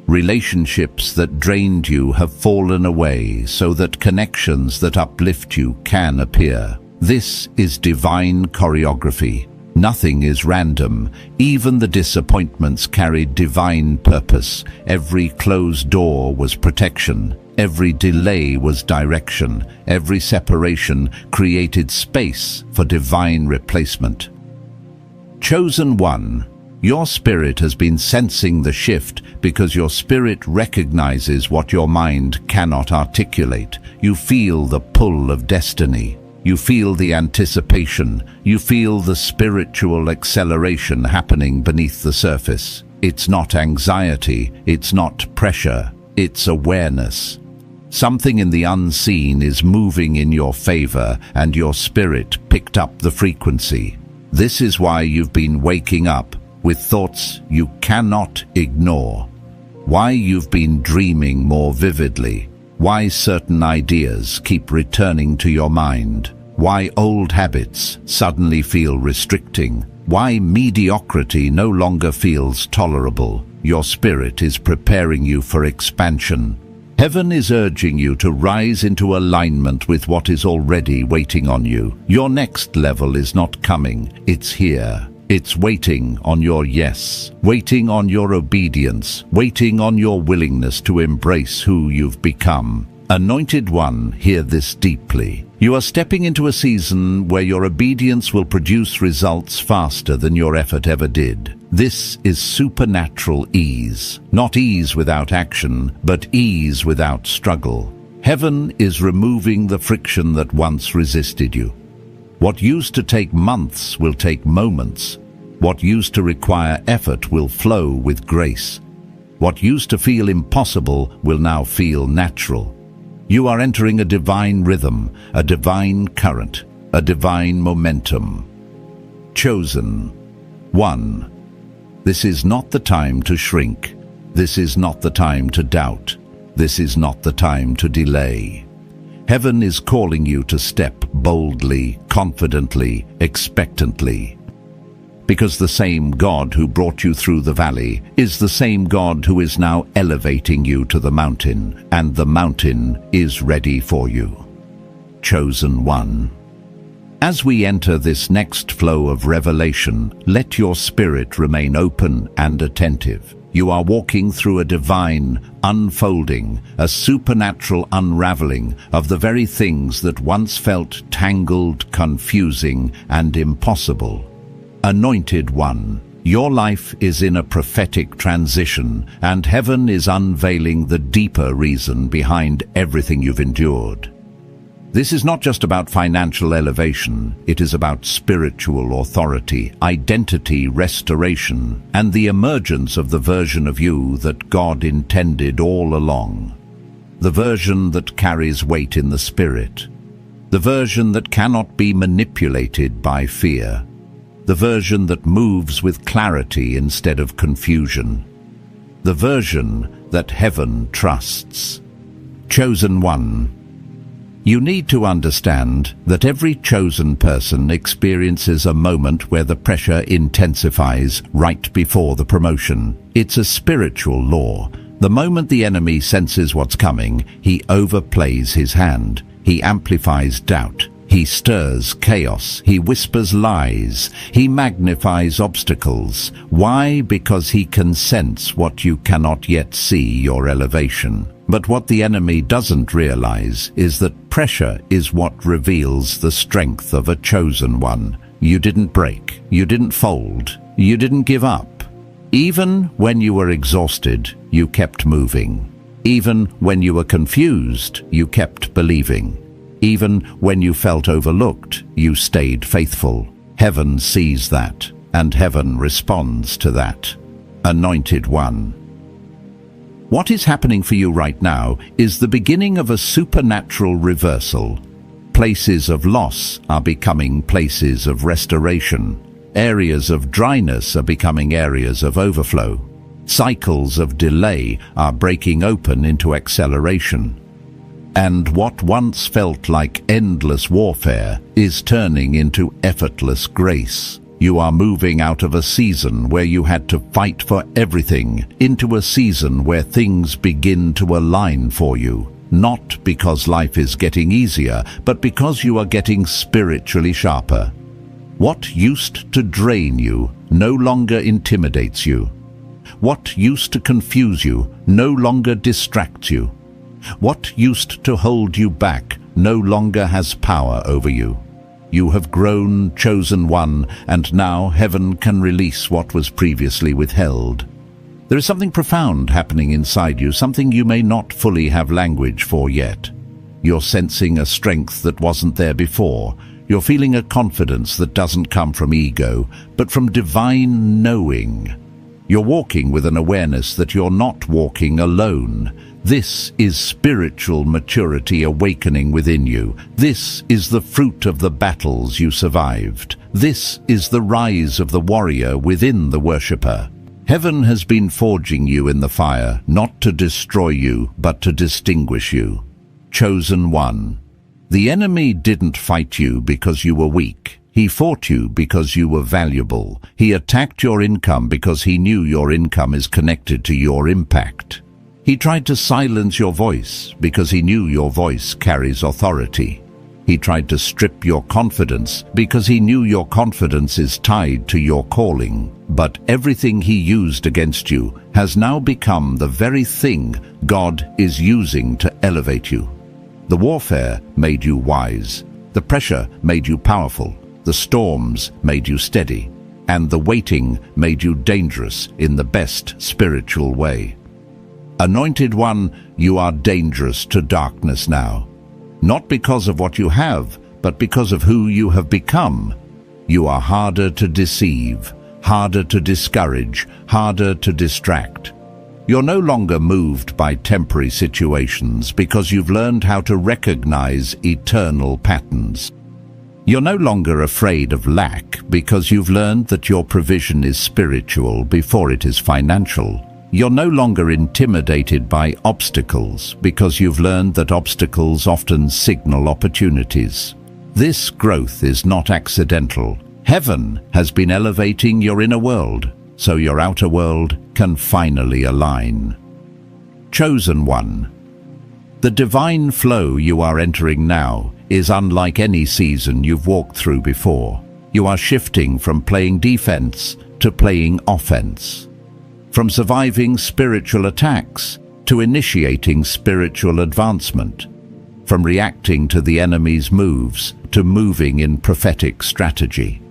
Relationships that drained you have fallen away so that connections that uplift you can appear. This is divine choreography. Nothing is random. Even the disappointments carried divine purpose. Every closed door was protection. Every delay was direction. Every separation created space for divine replacement. Chosen one, your spirit has been sensing the shift because your spirit recognizes what your mind cannot articulate. You feel the pull of destiny. You feel the anticipation. You feel the spiritual acceleration happening beneath the surface. It's not anxiety. It's not pressure. It's awareness. Something in the unseen is moving in your favor, and your spirit picked up the frequency. This is why you've been waking up with thoughts you cannot ignore. Why you've been dreaming more vividly. Why certain ideas keep returning to your mind. Why old habits suddenly feel restricting. Why mediocrity no longer feels tolerable. Your spirit is preparing you for expansion. Heaven is urging you to rise into alignment with what is already waiting on you. Your next level is not coming, it's here. It's waiting on your yes, waiting on your obedience, waiting on your willingness to embrace who you've become. Anointed one, hear this deeply. You are stepping into a season where your obedience will produce results faster than your effort ever did. This is supernatural ease. Not ease without action, but ease without struggle. Heaven is removing the friction that once resisted you. What used to take months will take moments. What used to require effort will flow with grace. What used to feel impossible will now feel natural. You are entering a divine rhythm, a divine current, a divine momentum. Chosen one. This is not the time to shrink. This is not the time to doubt. This is not the time to delay. Heaven is calling you to step boldly, confidently, expectantly. Because the same God who brought you through the valley is the same God who is now elevating you to the mountain, and the mountain is ready for you. Chosen one. As we enter this next flow of revelation, let your spirit remain open and attentive. You are walking through a divine unfolding, a supernatural unraveling of the very things that once felt tangled, confusing, and impossible. Anointed one, your life is in a prophetic transition, and heaven is unveiling the deeper reason behind everything you've endured. This is not just about financial elevation, it is about spiritual authority, identity restoration, and the emergence of the version of you that God intended all along. The version that carries weight in the spirit. The version that cannot be manipulated by fear. The version that moves with clarity instead of confusion. The version that heaven trusts. Chosen one. You need to understand that every chosen person experiences a moment where the pressure intensifies right before the promotion. It's a spiritual law. The moment the enemy senses what's coming, he overplays his hand. He amplifies doubt. He stirs chaos. He whispers lies. He magnifies obstacles. Why? Because he can sense what you cannot yet see, your elevation. But what the enemy doesn't realize is that pressure is what reveals the strength of a chosen one. You didn't break. You didn't fold. You didn't give up. Even when you were exhausted, you kept moving. Even when you were confused, you kept believing. Even when you felt overlooked, you stayed faithful. Heaven sees that, and heaven responds to that. Anointed One. What is happening for you right now is the beginning of a supernatural reversal. Places of loss are becoming places of restoration. Areas of dryness are becoming areas of overflow. Cycles of delay are breaking open into acceleration. And what once felt like endless warfare is turning into effortless grace. You are moving out of a season where you had to fight for everything into a season where things begin to align for you. Not because life is getting easier, but because you are getting spiritually sharper. What used to drain you no longer intimidates you. What used to confuse you no longer distracts you. What used to hold you back no longer has power over you. You have grown, chosen one, and now heaven can release what was previously withheld. There is something profound happening inside you, something you may not fully have language for yet. You're sensing a strength that wasn't there before. You're feeling a confidence that doesn't come from ego, but from divine knowing. You're walking with an awareness that you're not walking alone. This is spiritual maturity awakening within you. This is the fruit of the battles you survived. This is the rise of the warrior within the worshipper. Heaven has been forging you in the fire, not to destroy you, but to distinguish you. Chosen one. The enemy didn't fight you because you were weak. He fought you because you were valuable. He attacked your income because he knew your income is connected to your impact. He tried to silence your voice because he knew your voice carries authority. He tried to strip your confidence because he knew your confidence is tied to your calling. But everything he used against you has now become the very thing God is using to elevate you. The warfare made you wise. The pressure made you powerful. The storms made you steady. And the waiting made you dangerous in the best spiritual way. Anointed One, you are dangerous to darkness now. Not because of what you have, but because of who you have become. You are harder to deceive, harder to discourage, harder to distract. You're no longer moved by temporary situations because you've learned how to recognize eternal patterns. You're no longer afraid of lack because you've learned that your provision is spiritual before it is financial. You're no longer intimidated by obstacles because you've learned that obstacles often signal opportunities. This growth is not accidental. Heaven has been elevating your inner world, so your outer world can finally align. Chosen one. The divine flow you are entering now is unlike any season you've walked through before. You are shifting from playing defense to playing offense. From surviving spiritual attacks to initiating spiritual advancement. From reacting to the enemy's moves to moving in prophetic strategy.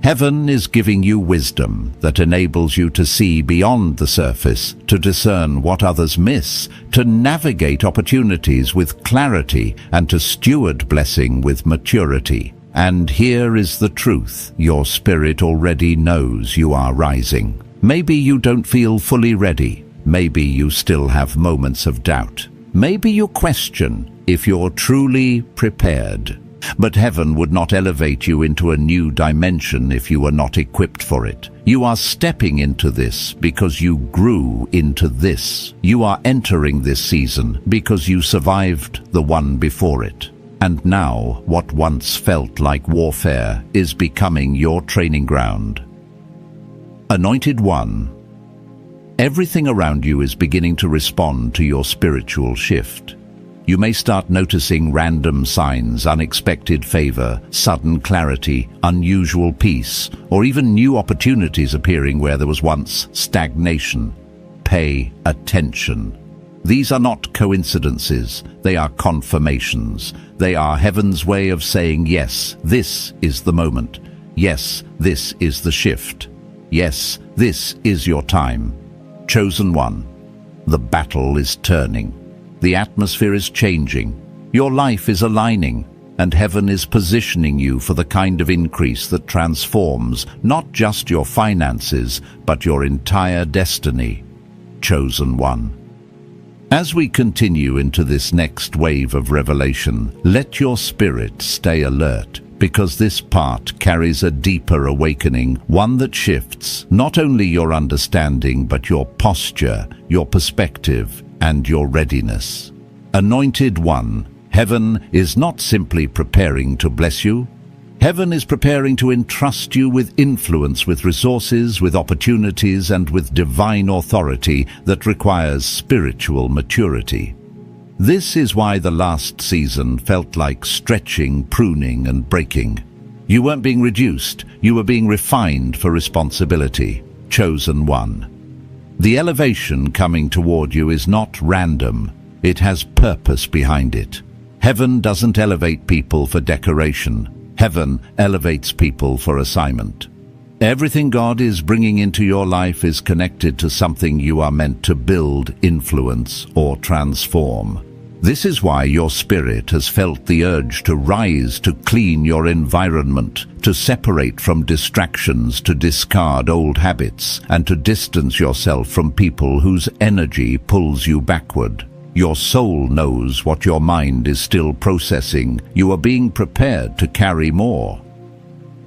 Heaven is giving you wisdom that enables you to see beyond the surface, to discern what others miss, to navigate opportunities with clarity, and to steward blessing with maturity. And here is the truth: your spirit already knows you are rising. Maybe you don't feel fully ready. Maybe you still have moments of doubt. Maybe you question if you're truly prepared. But heaven would not elevate you into a new dimension if you were not equipped for it. You are stepping into this because you grew into this. You are entering this season because you survived the one before it. And now, what once felt like warfare is becoming your training ground. Anointed One. Everything around you is beginning to respond to your spiritual shift. You may start noticing random signs, unexpected favor, sudden clarity, unusual peace, or even new opportunities appearing where there was once stagnation. Pay attention. These are not coincidences, they are confirmations. They are heaven's way of saying, yes, this is the moment. Yes, this is the shift. Yes, this is your time. Chosen one. The battle is turning. The atmosphere is changing. Your life is aligning, and heaven is positioning you for the kind of increase that transforms not just your finances, but your entire destiny. Chosen one. As we continue into this next wave of revelation, let your spirit stay alert, because this part carries a deeper awakening, one that shifts not only your understanding but your posture, your perspective, and your readiness. Anointed one, heaven is not simply preparing to bless you. Heaven is preparing to entrust you with influence, with resources, with opportunities, and with divine authority that requires spiritual maturity. This is why the last season felt like stretching, pruning, and breaking. You weren't being reduced, you were being refined for responsibility. Chosen one. The elevation coming toward you is not random, it has purpose behind it. Heaven doesn't elevate people for decoration. Heaven elevates people for assignment. Everything God is bringing into your life is connected to something you are meant to build, influence, or transform. This is why your spirit has felt the urge to rise, to clean your environment, to separate from distractions, to discard old habits, and to distance yourself from people whose energy pulls you backward. Your soul knows what your mind is still processing. You are being prepared to carry more.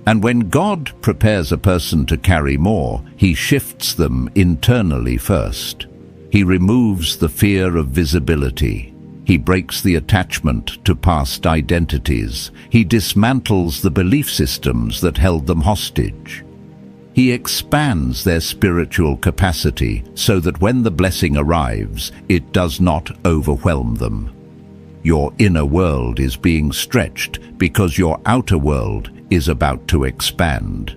And when God prepares a person to carry more, He shifts them internally first. He removes the fear of visibility. He breaks the attachment to past identities. He dismantles the belief systems that held them hostage. He expands their spiritual capacity so that when the blessing arrives, it does not overwhelm them. Your inner world is being stretched because your outer world is about to expand.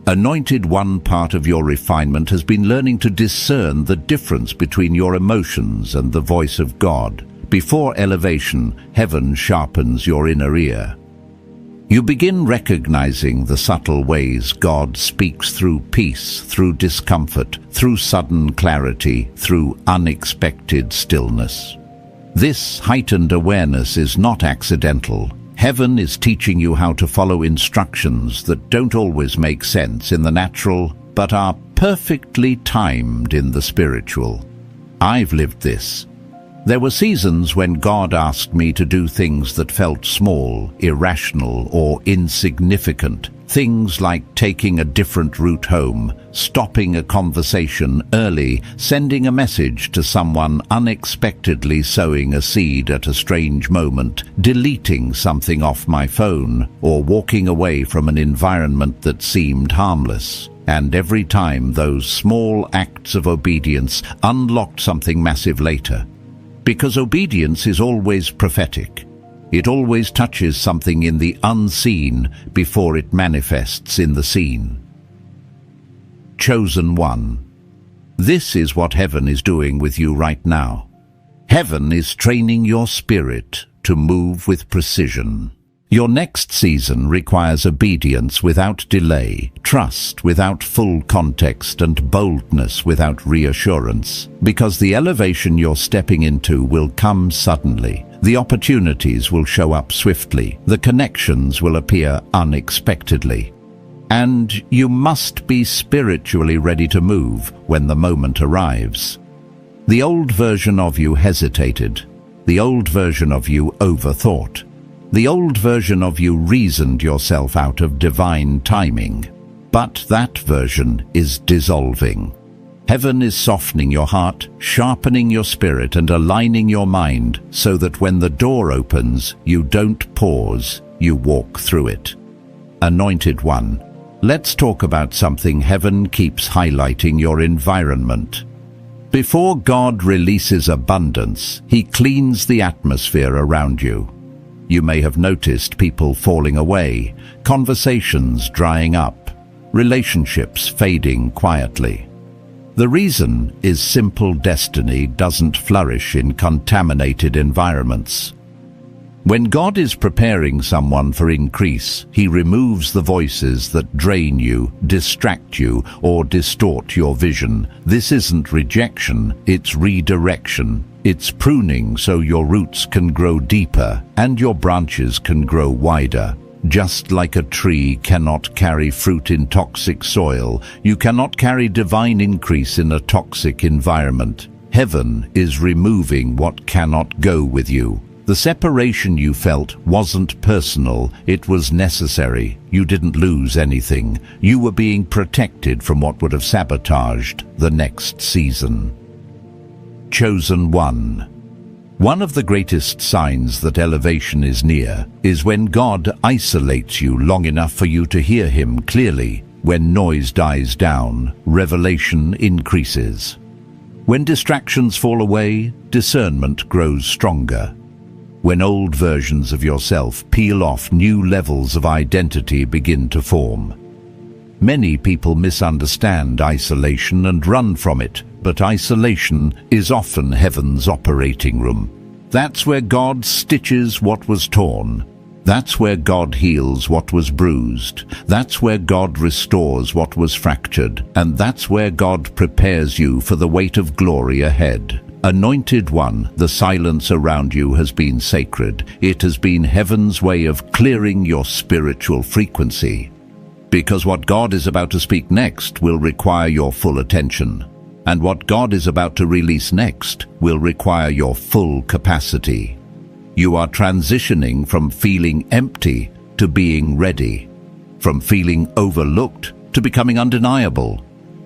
Anointed one, part of your refinement has been learning to discern the difference between your emotions and the voice of God. Before elevation, heaven sharpens your inner ear. You begin recognizing the subtle ways God speaks through peace, through discomfort, through sudden clarity, through unexpected stillness. This heightened awareness is not accidental. Heaven is teaching you how to follow instructions that don't always make sense in the natural, but are perfectly timed in the spiritual. I've lived this. There were seasons when God asked me to do things that felt small, irrational, or insignificant. Things like taking a different route home, stopping a conversation early, sending a message to someone unexpectedly, sowing a seed at a strange moment, deleting something off my phone, or walking away from an environment that seemed harmless. And every time, those small acts of obedience unlocked something massive later. Because obedience is always prophetic. It always touches something in the unseen before it manifests in the seen. Chosen one. This is what heaven is doing with you right now. Heaven is training your spirit to move with precision. Your next season requires obedience without delay, trust without full context, and boldness without reassurance. Because the elevation you're stepping into will come suddenly. The opportunities will show up swiftly. The connections will appear unexpectedly. And you must be spiritually ready to move when the moment arrives. The old version of you hesitated. The old version of you overthought. The old version of you reasoned yourself out of divine timing. But that version is dissolving. Heaven is softening your heart, sharpening your spirit, and aligning your mind so that when the door opens, you don't pause, you walk through it. Anointed one, let's talk about something heaven keeps highlighting: your environment. Before God releases abundance, He cleans the atmosphere around you. You may have noticed people falling away, conversations drying up, relationships fading quietly. The reason is simple: destiny doesn't flourish in contaminated environments. When God is preparing someone for increase, He removes the voices that drain you, distract you, or distort your vision. This isn't rejection, it's redirection. It's pruning so your roots can grow deeper and your branches can grow wider. Just like a tree cannot carry fruit in toxic soil, you cannot carry divine increase in a toxic environment. Heaven is removing what cannot go with you. The separation you felt wasn't personal, it was necessary. You didn't lose anything. You were being protected from what would have sabotaged the next season. Chosen one. One of the greatest signs that elevation is near is when God isolates you long enough for you to hear Him clearly. When noise dies down, revelation increases. When distractions fall away, discernment grows stronger. When old versions of yourself peel off, new levels of identity begin to form. Many people misunderstand isolation and run from it, but isolation is often heaven's operating room. That's where God stitches what was torn. That's where God heals what was bruised. That's where God restores what was fractured. And that's where God prepares you for the weight of glory ahead. Anointed one, the silence around you has been sacred. It has been heaven's way of clearing your spiritual frequency. Because what God is about to speak next will require your full attention. And what God is about to release next will require your full capacity. You are transitioning from feeling empty to being ready. From feeling overlooked to becoming undeniable.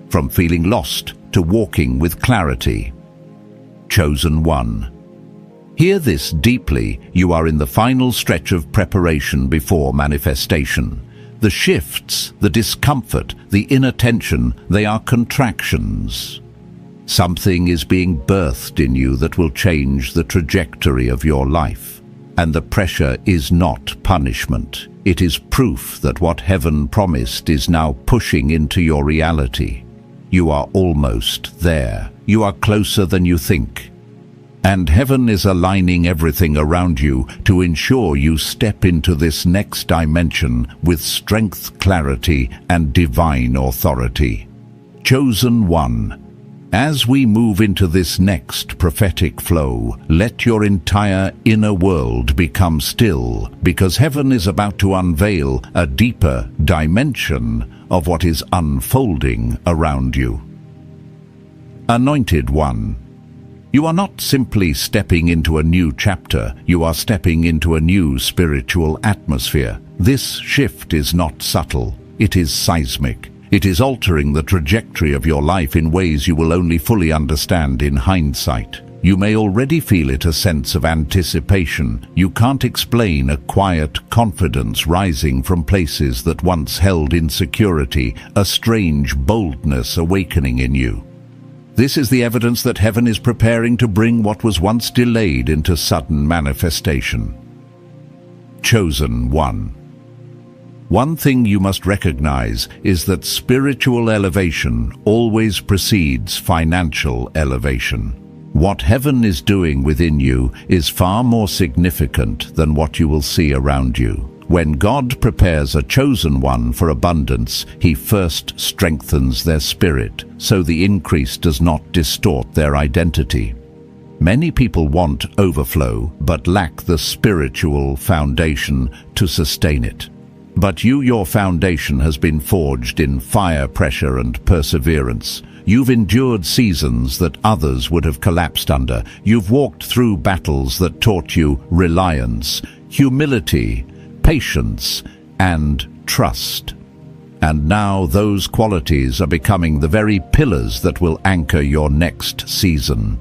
From feeling lost to walking with clarity. Chosen one. Hear this deeply. You are in the final stretch of preparation before manifestation. The shifts, the discomfort, the inattention, they are contractions. Something is being birthed in you that will change the trajectory of your life. And the pressure is not punishment. It is proof that what heaven promised is now pushing into your reality. You are almost there. You are closer than you think. And heaven is aligning everything around you to ensure you step into this next dimension with strength, clarity, and divine authority. Chosen one. As we move into this next prophetic flow, let your entire inner world become still, because heaven is about to unveil a deeper dimension of what is unfolding around you. Anointed one. You are not simply stepping into a new chapter, you are stepping into a new spiritual atmosphere. This shift is not subtle, it is seismic. It is altering the trajectory of your life in ways you will only fully understand in hindsight. You may already feel it, a sense of anticipation. You can't explain a quiet confidence rising from places that once held insecurity, a strange boldness awakening in you. This is the evidence that heaven is preparing to bring what was once delayed into sudden manifestation. Chosen one. One thing you must recognize is that spiritual elevation always precedes financial elevation. What heaven is doing within you is far more significant than what you will see around you. When God prepares a chosen one for abundance, He first strengthens their spirit, so the increase does not distort their identity. Many people want overflow, but lack the spiritual foundation to sustain it. But your foundation has been forged in fire, pressure, and perseverance. You've endured seasons that others would have collapsed under. You've walked through battles that taught you reliance, humility, patience, and trust. And now those qualities are becoming the very pillars that will anchor your next season.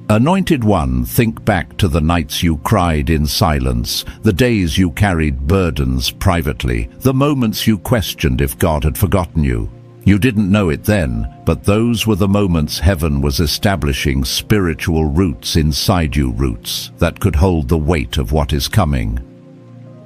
Anointed one, think back to the nights you cried in silence, the days you carried burdens privately, the moments you questioned if God had forgotten you. You didn't know it then, but those were the moments heaven was establishing spiritual roots inside you, roots that could hold the weight of what is coming.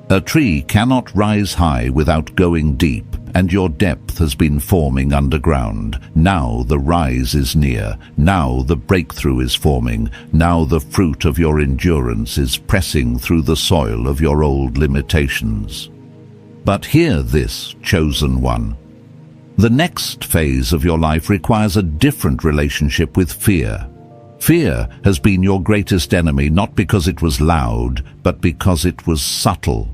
A tree cannot rise high without going deep, and your depth has been forming underground. Now the rise is near. Now the breakthrough is forming. Now the fruit of your endurance is pressing through the soil of your old limitations. But hear this, chosen one. The next phase of your life requires a different relationship with fear. Fear has been your greatest enemy, not because it was loud, but because it was subtle.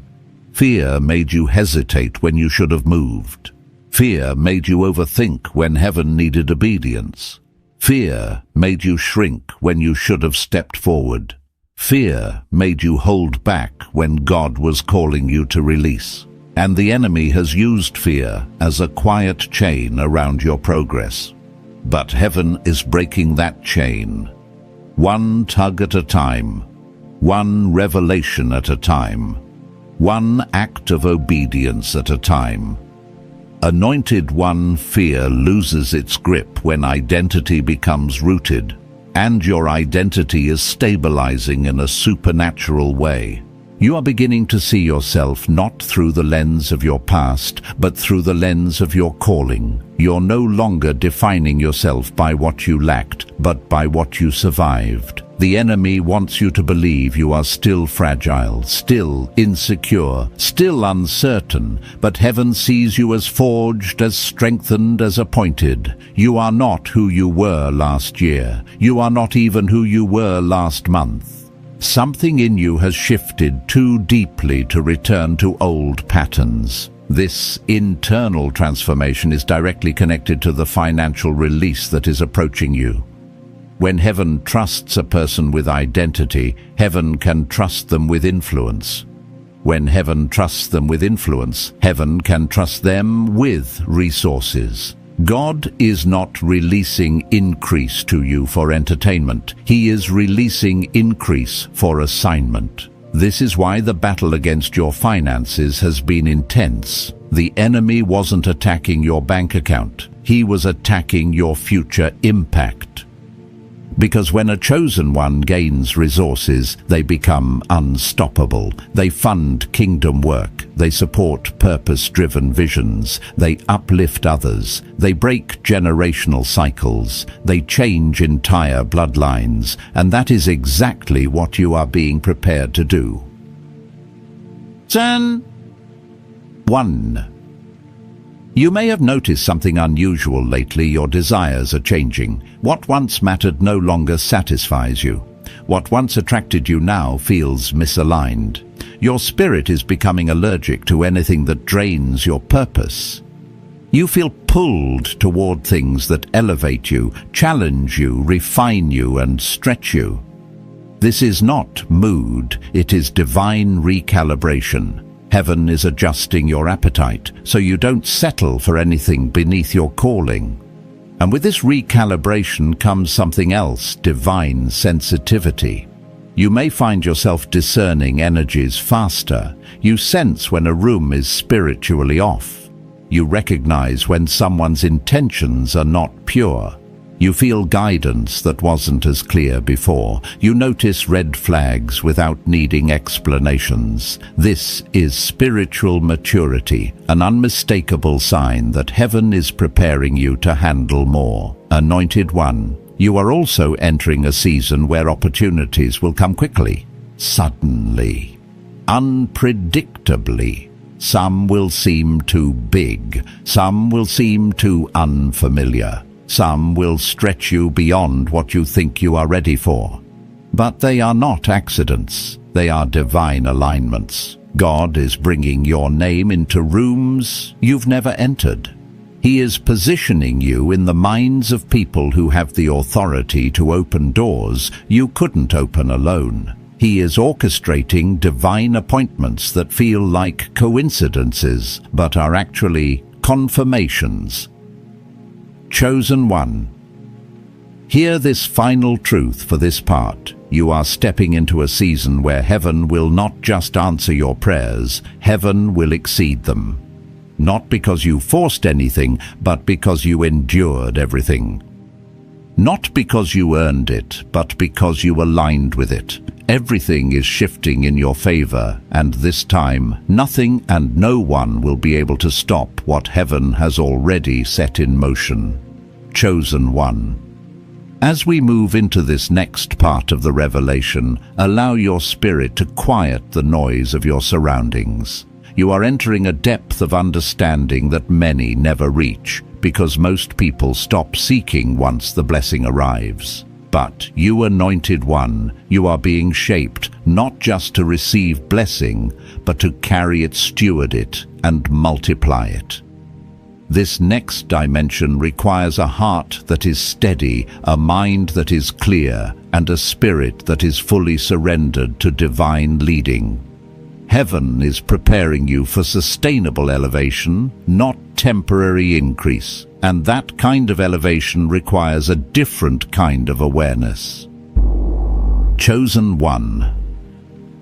Fear made you hesitate when you should have moved. Fear made you overthink when heaven needed obedience. Fear made you shrink when you should have stepped forward. Fear made you hold back when God was calling you to release. And the enemy has used fear as a quiet chain around your progress. But heaven is breaking that chain. One tug at a time. One revelation at a time. One act of obedience at a time. Anointed one, fear loses its grip when identity becomes rooted, and your identity is stabilizing in a supernatural way. You are beginning to see yourself not through the lens of your past, but through the lens of your calling. You're no longer defining yourself by what you lacked, but by what you survived. The enemy wants you to believe you are still fragile, still insecure, still uncertain, but heaven sees you as forged, as strengthened, as appointed. You are not who you were last year. You are not even who you were last month. Something in you has shifted too deeply to return to old patterns. This internal transformation is directly connected to the financial release that is approaching you. When heaven trusts a person with identity, heaven can trust them with influence. When heaven trusts them with influence, heaven can trust them with resources. God is not releasing increase to you for entertainment. He is releasing increase for assignment. This is why the battle against your finances has been intense. The enemy wasn't attacking your bank account. He was attacking your future impact. Because when a chosen one gains resources, they become unstoppable. They fund kingdom work. They support purpose-driven visions. They uplift others. They break generational cycles. They change entire bloodlines. And that is exactly what you are being prepared to do. Turn 1. You may have noticed something unusual lately. Your desires are changing. What once mattered no longer satisfies you. What once attracted you now feels misaligned. Your spirit is becoming allergic to anything that drains your purpose. You feel pulled toward things that elevate you, challenge you, refine you, and stretch you. This is not mood, it is divine recalibration. Heaven is adjusting your appetite, so you don't settle for anything beneath your calling. And with this recalibration comes something else, divine sensitivity. You may find yourself discerning energies faster. You sense when a room is spiritually off. You recognize when someone's intentions are not pure. You feel guidance that wasn't as clear before. You notice red flags without needing explanations. This is spiritual maturity, an unmistakable sign that heaven is preparing you to handle more. Anointed one, you are also entering a season where opportunities will come quickly, suddenly, unpredictably. Some will seem too big. Some will seem too unfamiliar. Some will stretch you beyond what you think you are ready for. But they are not accidents. They are divine alignments. God is bringing your name into rooms you've never entered. He is positioning you in the minds of people who have the authority to open doors you couldn't open alone. He is orchestrating divine appointments that feel like coincidences, but are actually confirmations. Chosen one. Hear this final truth for this part. You are stepping into a season where heaven will not just answer your prayers, heaven will exceed them. Not because you forced anything, but because you endured everything. Not because you earned it, but because you aligned with it. Everything is shifting in your favor, and this time, nothing and no one will be able to stop what heaven has already set in motion. Chosen one. As we move into this next part of the revelation, allow your spirit to quiet the noise of your surroundings. You are entering a depth of understanding that many never reach, because most people stop seeking once the blessing arrives. But you anointed one, you are being shaped not just to receive blessing, but to carry it, steward it, and multiply it. This next dimension requires a heart that is steady, a mind that is clear, and a spirit that is fully surrendered to divine leading. Heaven is preparing you for sustainable elevation, not temporary increase, and that kind of elevation requires a different kind of awareness. Chosen one.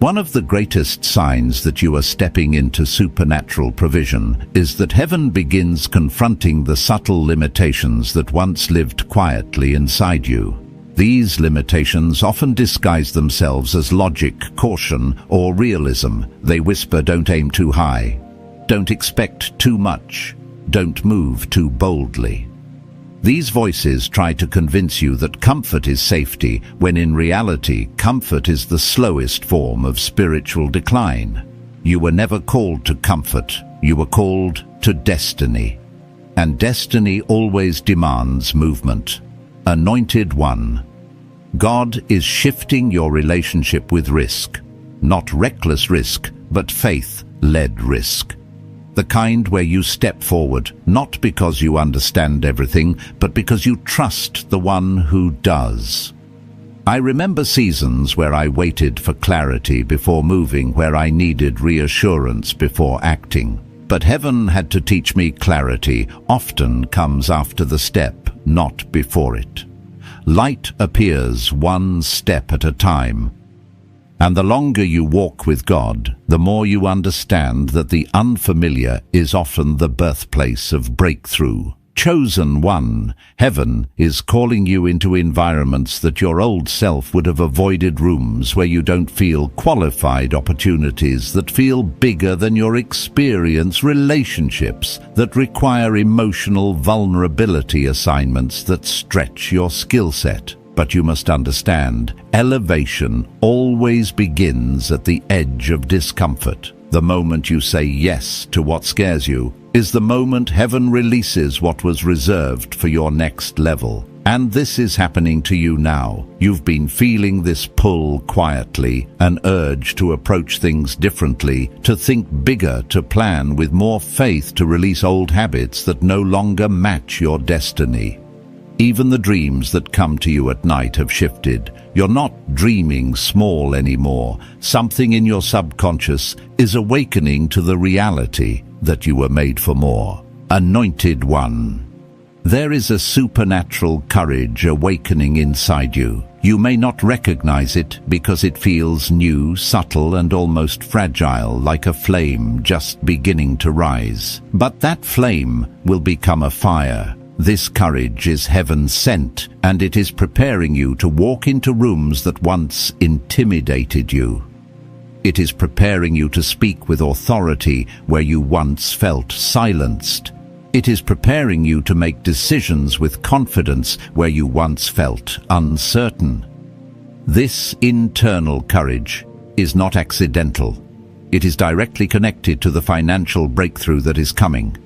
One of the greatest signs that you are stepping into supernatural provision is that heaven begins confronting the subtle limitations that once lived quietly inside you. These limitations often disguise themselves as logic, caution, or realism. They whisper, don't aim too high, don't expect too much, don't move too boldly. These voices try to convince you that comfort is safety, when in reality, comfort is the slowest form of spiritual decline. You were never called to comfort, you were called to destiny. And destiny always demands movement. Anointed one. God is shifting your relationship with risk. Not reckless risk, but faith-led risk. The kind where you step forward, not because you understand everything, but because you trust the one who does. I remember seasons where I waited for clarity before moving, where I needed reassurance before acting. But heaven had to teach me clarity often comes after the step, not before it. Light appears one step at a time. And the longer you walk with God, the more you understand that the unfamiliar is often the birthplace of breakthrough. Chosen one, heaven is calling you into environments that your old self would have avoided, rooms where you don't feel qualified, opportunities that feel bigger than your experience, relationships that require emotional vulnerability, assignments that stretch your skill set. But you must understand, elevation always begins at the edge of discomfort. The moment you say yes to what scares you is the moment heaven releases what was reserved for your next level. And this is happening to you now. You've been feeling this pull quietly, an urge to approach things differently, to think bigger, to plan with more faith, to release old habits that no longer match your destiny. Even the dreams that come to you at night have shifted. You're not dreaming small anymore. Something in your subconscious is awakening to the reality that you were made for more. Anointed one. There is a supernatural courage awakening inside you. You may not recognize it because it feels new, subtle, and almost fragile, like a flame just beginning to rise. But that flame will become a fire. This courage is heaven sent, and it is preparing you to walk into rooms that once intimidated you. It is preparing you to speak with authority where you once felt silenced. It is preparing you to make decisions with confidence where you once felt uncertain. This internal courage is not accidental. It is directly connected to the financial breakthrough that is coming.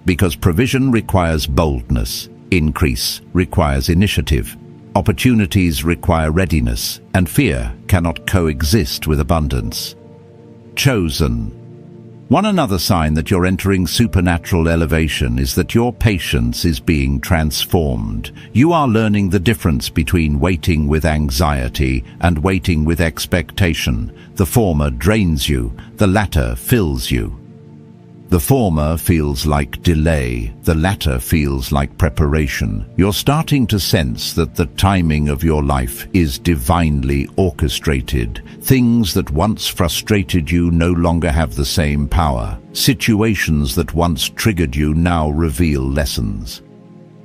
Because provision requires boldness, increase requires initiative, opportunities require readiness, and fear cannot coexist with abundance. Chosen. One another sign that you're entering supernatural elevation is that your patience is being transformed. You are learning the difference between waiting with anxiety and waiting with expectation. The former drains you, the latter fills you. The former feels like delay, the latter feels like preparation. You're starting to sense that the timing of your life is divinely orchestrated. Things that once frustrated you no longer have the same power. Situations that once triggered you now reveal lessons.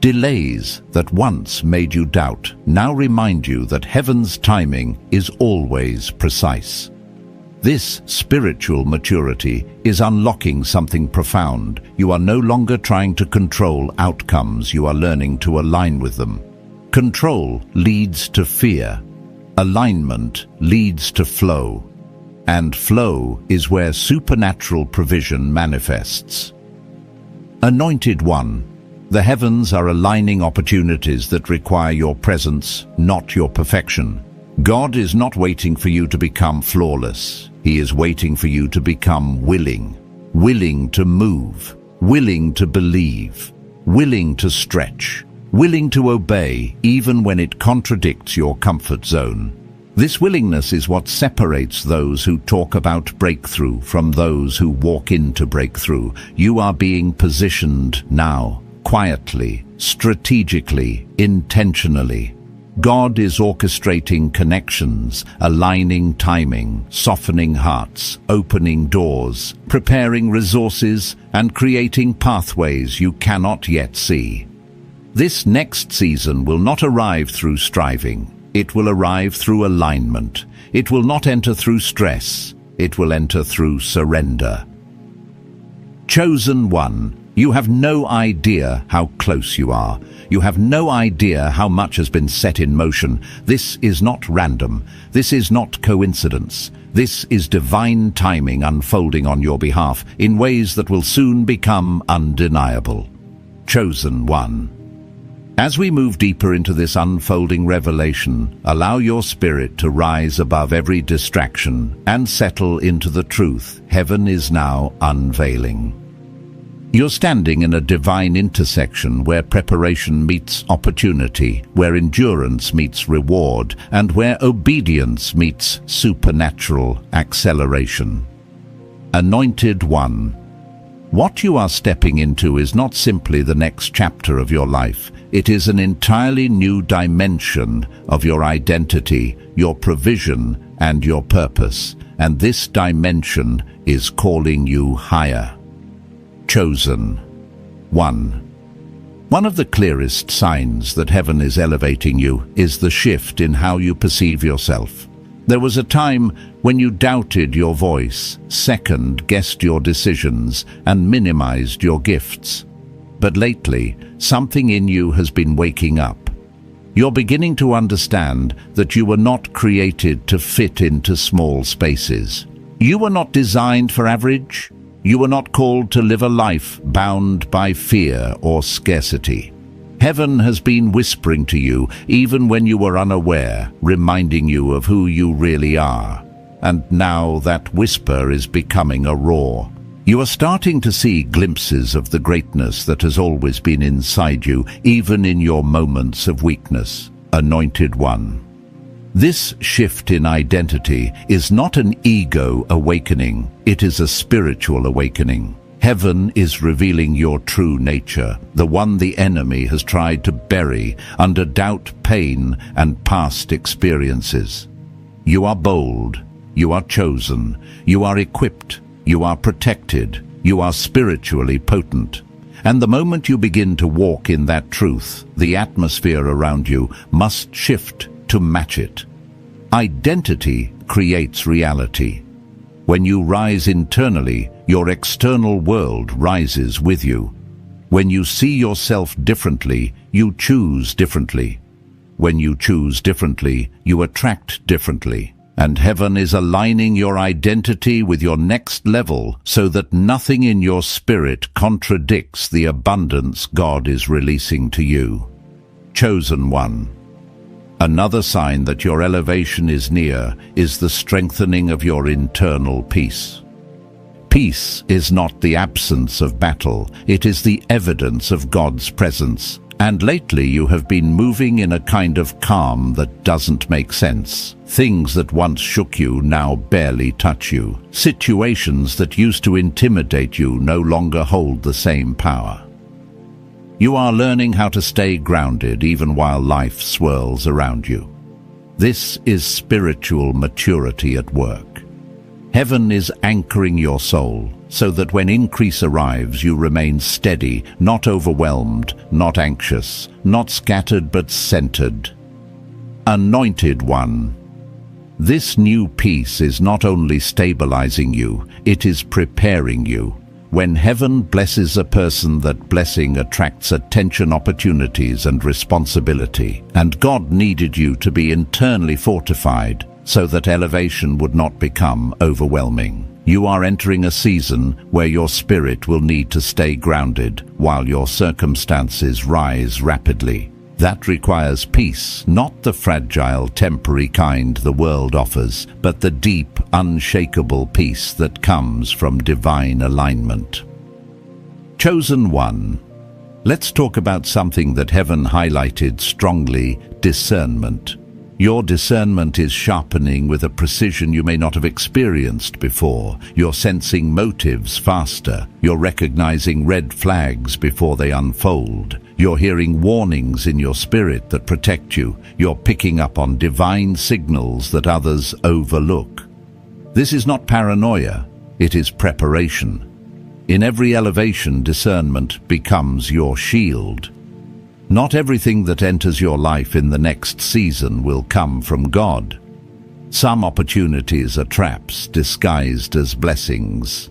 Delays that once made you doubt now remind you that heaven's timing is always precise. This spiritual maturity is unlocking something profound. You are no longer trying to control outcomes, you are learning to align with them. Control leads to fear. Alignment leads to flow. And flow is where supernatural provision manifests. Anointed One, the heavens are aligning opportunities that require your presence, not your perfection. God is not waiting for you to become flawless. He is waiting for you to become willing. Willing to move. Willing to believe. Willing to stretch. Willing to obey even when it contradicts your comfort zone. This willingness is what separates those who talk about breakthrough from those who walk into breakthrough. You are being positioned now, quietly, strategically, intentionally. God is orchestrating connections, aligning timing, softening hearts, opening doors, preparing resources, and creating pathways you cannot yet see. This next season will not arrive through striving. It will arrive through alignment. It will not enter through stress. It will enter through surrender. Chosen One, you have no idea how close you are. You have no idea how much has been set in motion. This is not random. This is not coincidence. This is divine timing unfolding on your behalf in ways that will soon become undeniable. Chosen One. As we move deeper into this unfolding revelation, allow your spirit to rise above every distraction and settle into the truth heaven is now unveiling. You're standing in a divine intersection where preparation meets opportunity, where endurance meets reward, and where obedience meets supernatural acceleration. Anointed One, what you are stepping into is not simply the next chapter of your life. It is an entirely new dimension of your identity, your provision, and your purpose. And this dimension is calling you higher. Chosen One. One of the clearest signs that heaven is elevating you is the shift in how you perceive yourself. There was a time when you doubted your voice, second-guessed your decisions, and minimized your gifts. But lately, something in you has been waking up. You're beginning to understand that you were not created to fit into small spaces. You were not designed for average. You were not called to live a life bound by fear or scarcity. Heaven has been whispering to you, even when you were unaware, reminding you of who you really are. And now that whisper is becoming a roar. You are starting to see glimpses of the greatness that has always been inside you, even in your moments of weakness. Anointed One. This shift in identity is not an ego awakening, it is a spiritual awakening. Heaven is revealing your true nature, the one the enemy has tried to bury under doubt, pain, and past experiences. You are bold, you are chosen, you are equipped, you are protected, you are spiritually potent. And the moment you begin to walk in that truth, the atmosphere around you must shift to match it. Identity creates reality. When you rise internally, your external world rises with you. When you see yourself differently, you choose differently. When you choose differently, you attract differently. And heaven is aligning your identity with your next level so that nothing in your spirit contradicts the abundance God is releasing to you. Chosen One. Another sign that your elevation is near is the strengthening of your internal peace. Peace is not the absence of battle, it is the evidence of God's presence. And lately you have been moving in a kind of calm that doesn't make sense. Things that once shook you now barely touch you. Situations that used to intimidate you no longer hold the same power. You are learning how to stay grounded even while life swirls around you. This is spiritual maturity at work. Heaven is anchoring your soul, so that when increase arrives you remain steady, not overwhelmed, not anxious, not scattered but centered. Anointed One. This new peace is not only stabilizing you, it is preparing you. When heaven blesses a person, that blessing attracts attention, opportunities, and responsibility. And God needed you to be internally fortified so that elevation would not become overwhelming. You are entering a season where your spirit will need to stay grounded while your circumstances rise rapidly. That requires peace, not the fragile, temporary kind the world offers, but the deep, unshakable peace that comes from divine alignment. Chosen One. Let's talk about something that heaven highlighted strongly: discernment. Your discernment is sharpening with a precision you may not have experienced before. You're sensing motives faster. You're recognizing red flags before they unfold. You're hearing warnings in your spirit that protect you. You're picking up on divine signals that others overlook. This is not paranoia, it is preparation. In every elevation, discernment becomes your shield. Not everything that enters your life in the next season will come from God. Some opportunities are traps disguised as blessings.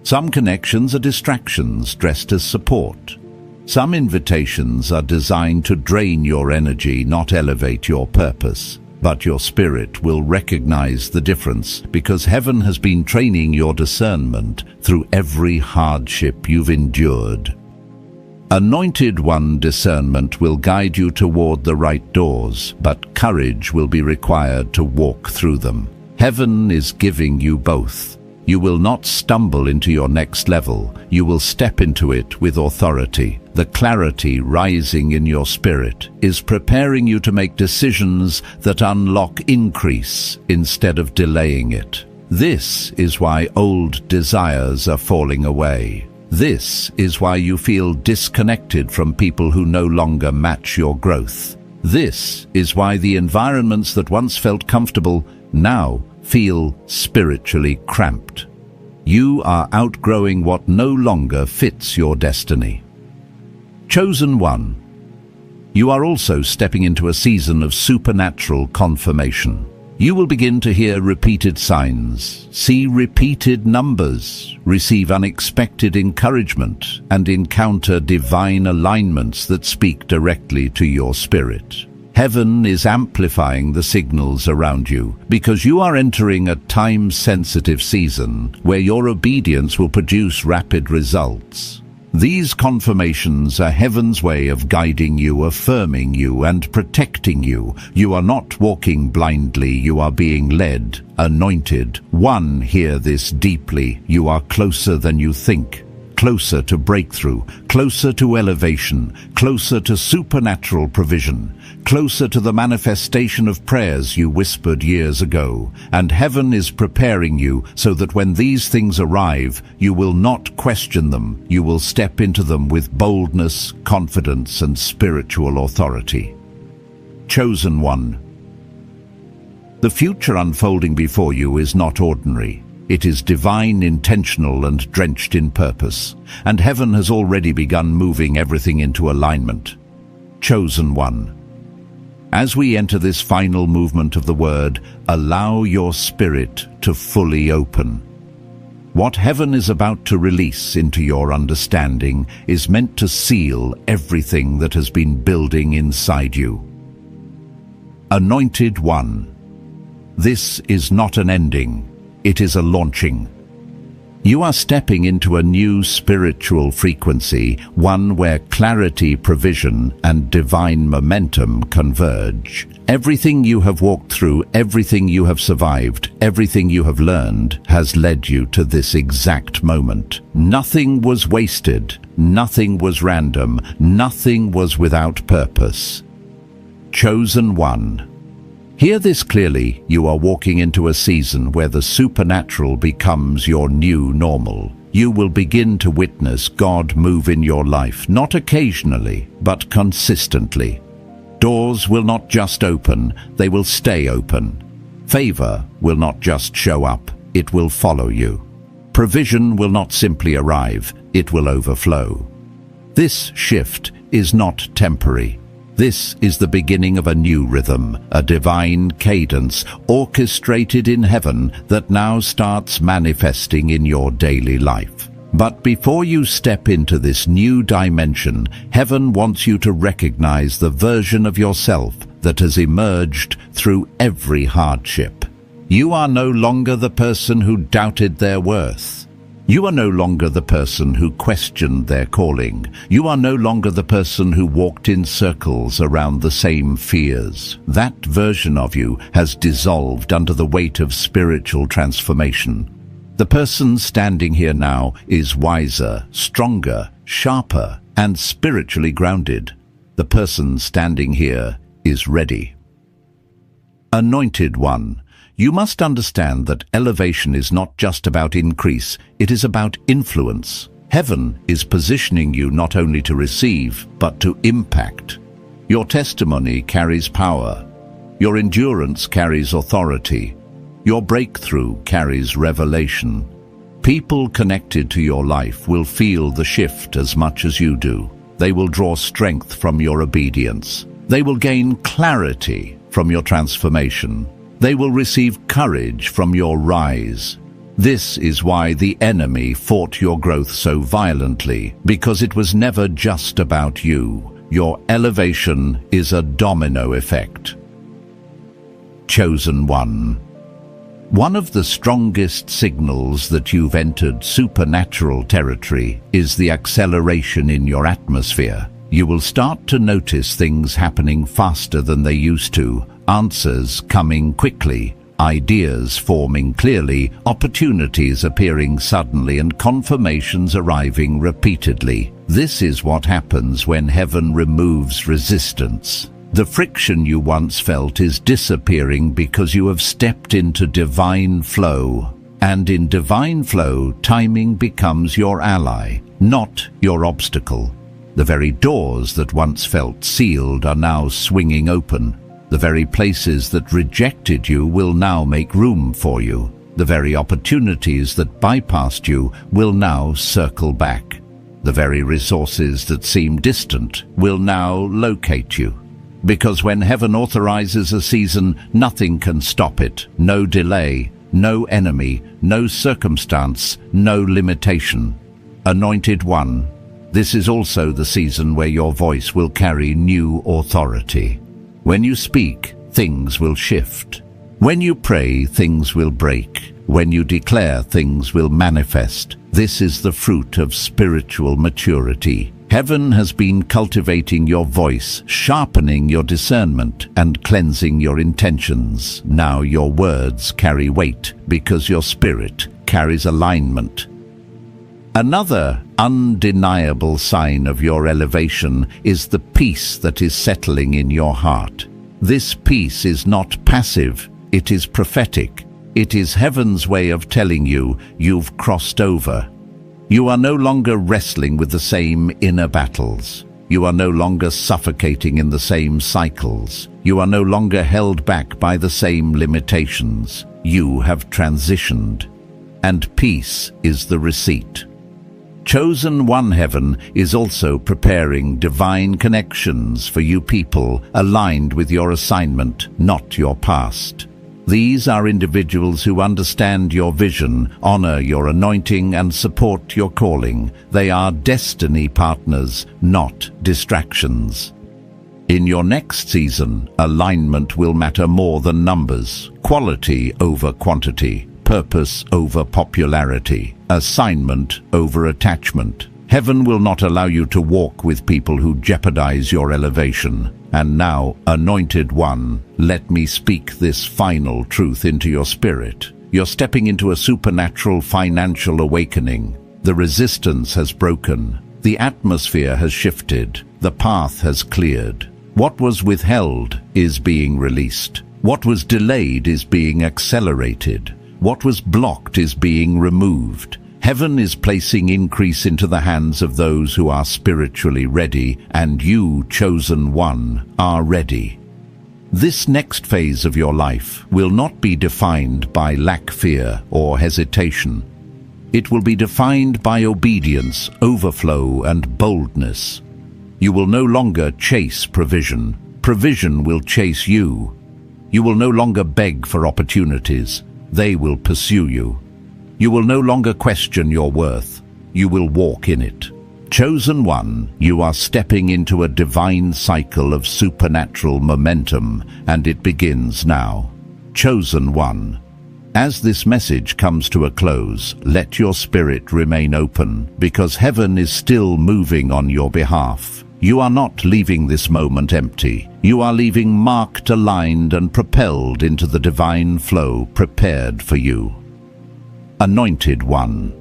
Some connections are distractions dressed as support. Some invitations are designed to drain your energy, not elevate your purpose. But your spirit will recognize the difference because heaven has been training your discernment through every hardship you've endured. Anointed One. Discernment will guide you toward the right doors, but courage will be required to walk through them. Heaven is giving you both. You will not stumble into your next level. You will step into it with authority. The clarity rising in your spirit is preparing you to make decisions that unlock increase instead of delaying it. This is why old desires are falling away. This is why you feel disconnected from people who no longer match your growth. This is why the environments that once felt comfortable now feel spiritually cramped. You are outgrowing what no longer fits your destiny. Chosen One. You are also stepping into a season of supernatural confirmation. You will begin to hear repeated signs, see repeated numbers, receive unexpected encouragement, and encounter divine alignments that speak directly to your spirit. Heaven is amplifying the signals around you because you are entering a time-sensitive season where your obedience will produce rapid results. These confirmations are heaven's way of guiding you, affirming you, and protecting you. You are not walking blindly, you are being led. Anointed One, hear this deeply. You are closer than you think. Closer to breakthrough, closer to elevation, closer to supernatural provision, closer to the manifestation of prayers you whispered years ago. And heaven is preparing you so that when these things arrive, you will not question them. You will step into them with boldness, confidence, and spiritual authority. Chosen One. The future unfolding before you is not ordinary. It is divine, intentional, and drenched in purpose, and heaven has already begun moving everything into alignment. Chosen One. As we enter this final movement of the word, allow your spirit to fully open. What heaven is about to release into your understanding is meant to seal everything that has been building inside you. Anointed One. This is not an ending. It is a launching. You are stepping into a new spiritual frequency, one where clarity, provision, and divine momentum converge. Everything you have walked through, everything you have survived, everything you have learned has led you to this exact moment. Nothing was wasted, nothing was random, nothing was without purpose. Chosen One. Hear this clearly. You are walking into a season where the supernatural becomes your new normal. You will begin to witness God move in your life, not occasionally, but consistently. Doors will not just open, they will stay open. Favor will not just show up, it will follow you. Provision will not simply arrive, it will overflow. This shift is not temporary. This is the beginning of a new rhythm, a divine cadence orchestrated in heaven that now starts manifesting in your daily life. But before you step into this new dimension, heaven wants you to recognize the version of yourself that has emerged through every hardship. You are no longer the person who doubted their worth. You are no longer the person who questioned their calling. You are no longer the person who walked in circles around the same fears. That version of you has dissolved under the weight of spiritual transformation. The person standing here now is wiser, stronger, sharper, and spiritually grounded. The person standing here is ready. Anointed One, you must understand that elevation is not just about increase, it is about influence. Heaven is positioning you not only to receive, but to impact. Your testimony carries power. Your endurance carries authority. Your breakthrough carries revelation. People connected to your life will feel the shift as much as you do. They will draw strength from your obedience. They will gain clarity from your transformation. They will receive courage from your rise. This is why the enemy fought your growth so violently, because it was never just about you. Your elevation is a domino effect. Chosen One. One of the strongest signals that you've entered supernatural territory is the acceleration in your atmosphere. You will start to notice things happening faster than they used to, answers coming quickly, ideas forming clearly, opportunities appearing suddenly, and confirmations arriving repeatedly. This is what happens when heaven removes resistance. The friction you once felt is disappearing because you have stepped into divine flow. And in divine flow, timing becomes your ally, not your obstacle. The very doors that once felt sealed are now swinging open. The very places that rejected you will now make room for you. The very opportunities that bypassed you will now circle back. The very resources that seem distant will now locate you. Because when heaven authorizes a season, nothing can stop it. No delay, no enemy, no circumstance, no limitation. Anointed One, this is also the season where your voice will carry new authority. When you speak, things will shift. When you pray, things will break. When you declare, things will manifest. This is the fruit of spiritual maturity. Heaven has been cultivating your voice, sharpening your discernment, and cleansing your intentions. Now your words carry weight because your spirit carries alignment. Another undeniable sign of your elevation is the peace that is settling in your heart. This peace is not passive, it is prophetic. It is heaven's way of telling you you've crossed over. You are no longer wrestling with the same inner battles. You are no longer suffocating in the same cycles. You are no longer held back by the same limitations. You have transitioned, and peace is the receipt. Chosen One Heaven is also preparing divine connections for you people aligned with your assignment, not your past. These are individuals who understand your vision, honor your anointing, and support your calling. They are destiny partners, not distractions. In your next season, alignment will matter more than numbers. Quality over quantity, purpose over popularity, assignment over attachment. Heaven will not allow you to walk with people who jeopardize your elevation. And now, Anointed One, let me speak this final truth into your spirit. You're stepping into a supernatural financial awakening. The resistance has broken. The atmosphere has shifted. The path has cleared. What was withheld is being released. What was delayed is being accelerated. What was blocked is being removed. Heaven is placing increase into the hands of those who are spiritually ready, and you, Chosen One, are ready. This next phase of your life will not be defined by lack, fear, or hesitation. It will be defined by obedience, overflow, and boldness. You will no longer chase provision. Provision will chase you. You will no longer beg for opportunities. They will pursue you. You will no longer question your worth. You will walk in it. Chosen one, you are stepping into a divine cycle of supernatural momentum, and it begins now. Chosen one. As this message comes to a close, let your spirit remain open, because heaven is still moving on your behalf. You are not leaving this moment empty. You are leaving marked, aligned, and propelled into the divine flow prepared for you. Anointed one.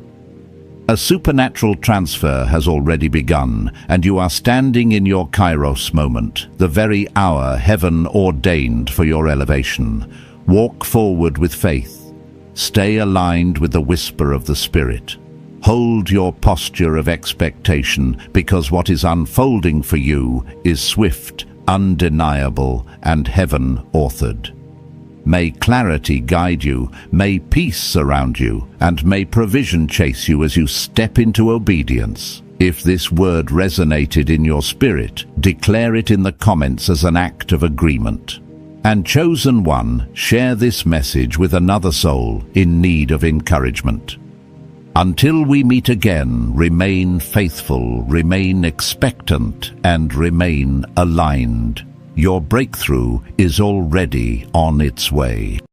A supernatural transfer has already begun, and you are standing in your Kairos moment, the very hour heaven ordained for your elevation. Walk forward with faith. Stay aligned with the whisper of the Spirit. Hold your posture of expectation, because what is unfolding for you is swift, undeniable, and heaven-authored. May clarity guide you, may peace surround you, and may provision chase you as you step into obedience. If this word resonated in your spirit, declare it in the comments as an act of agreement. And chosen one, share this message with another soul in need of encouragement. Until we meet again, remain faithful, remain expectant, and remain aligned. Your breakthrough is already on its way.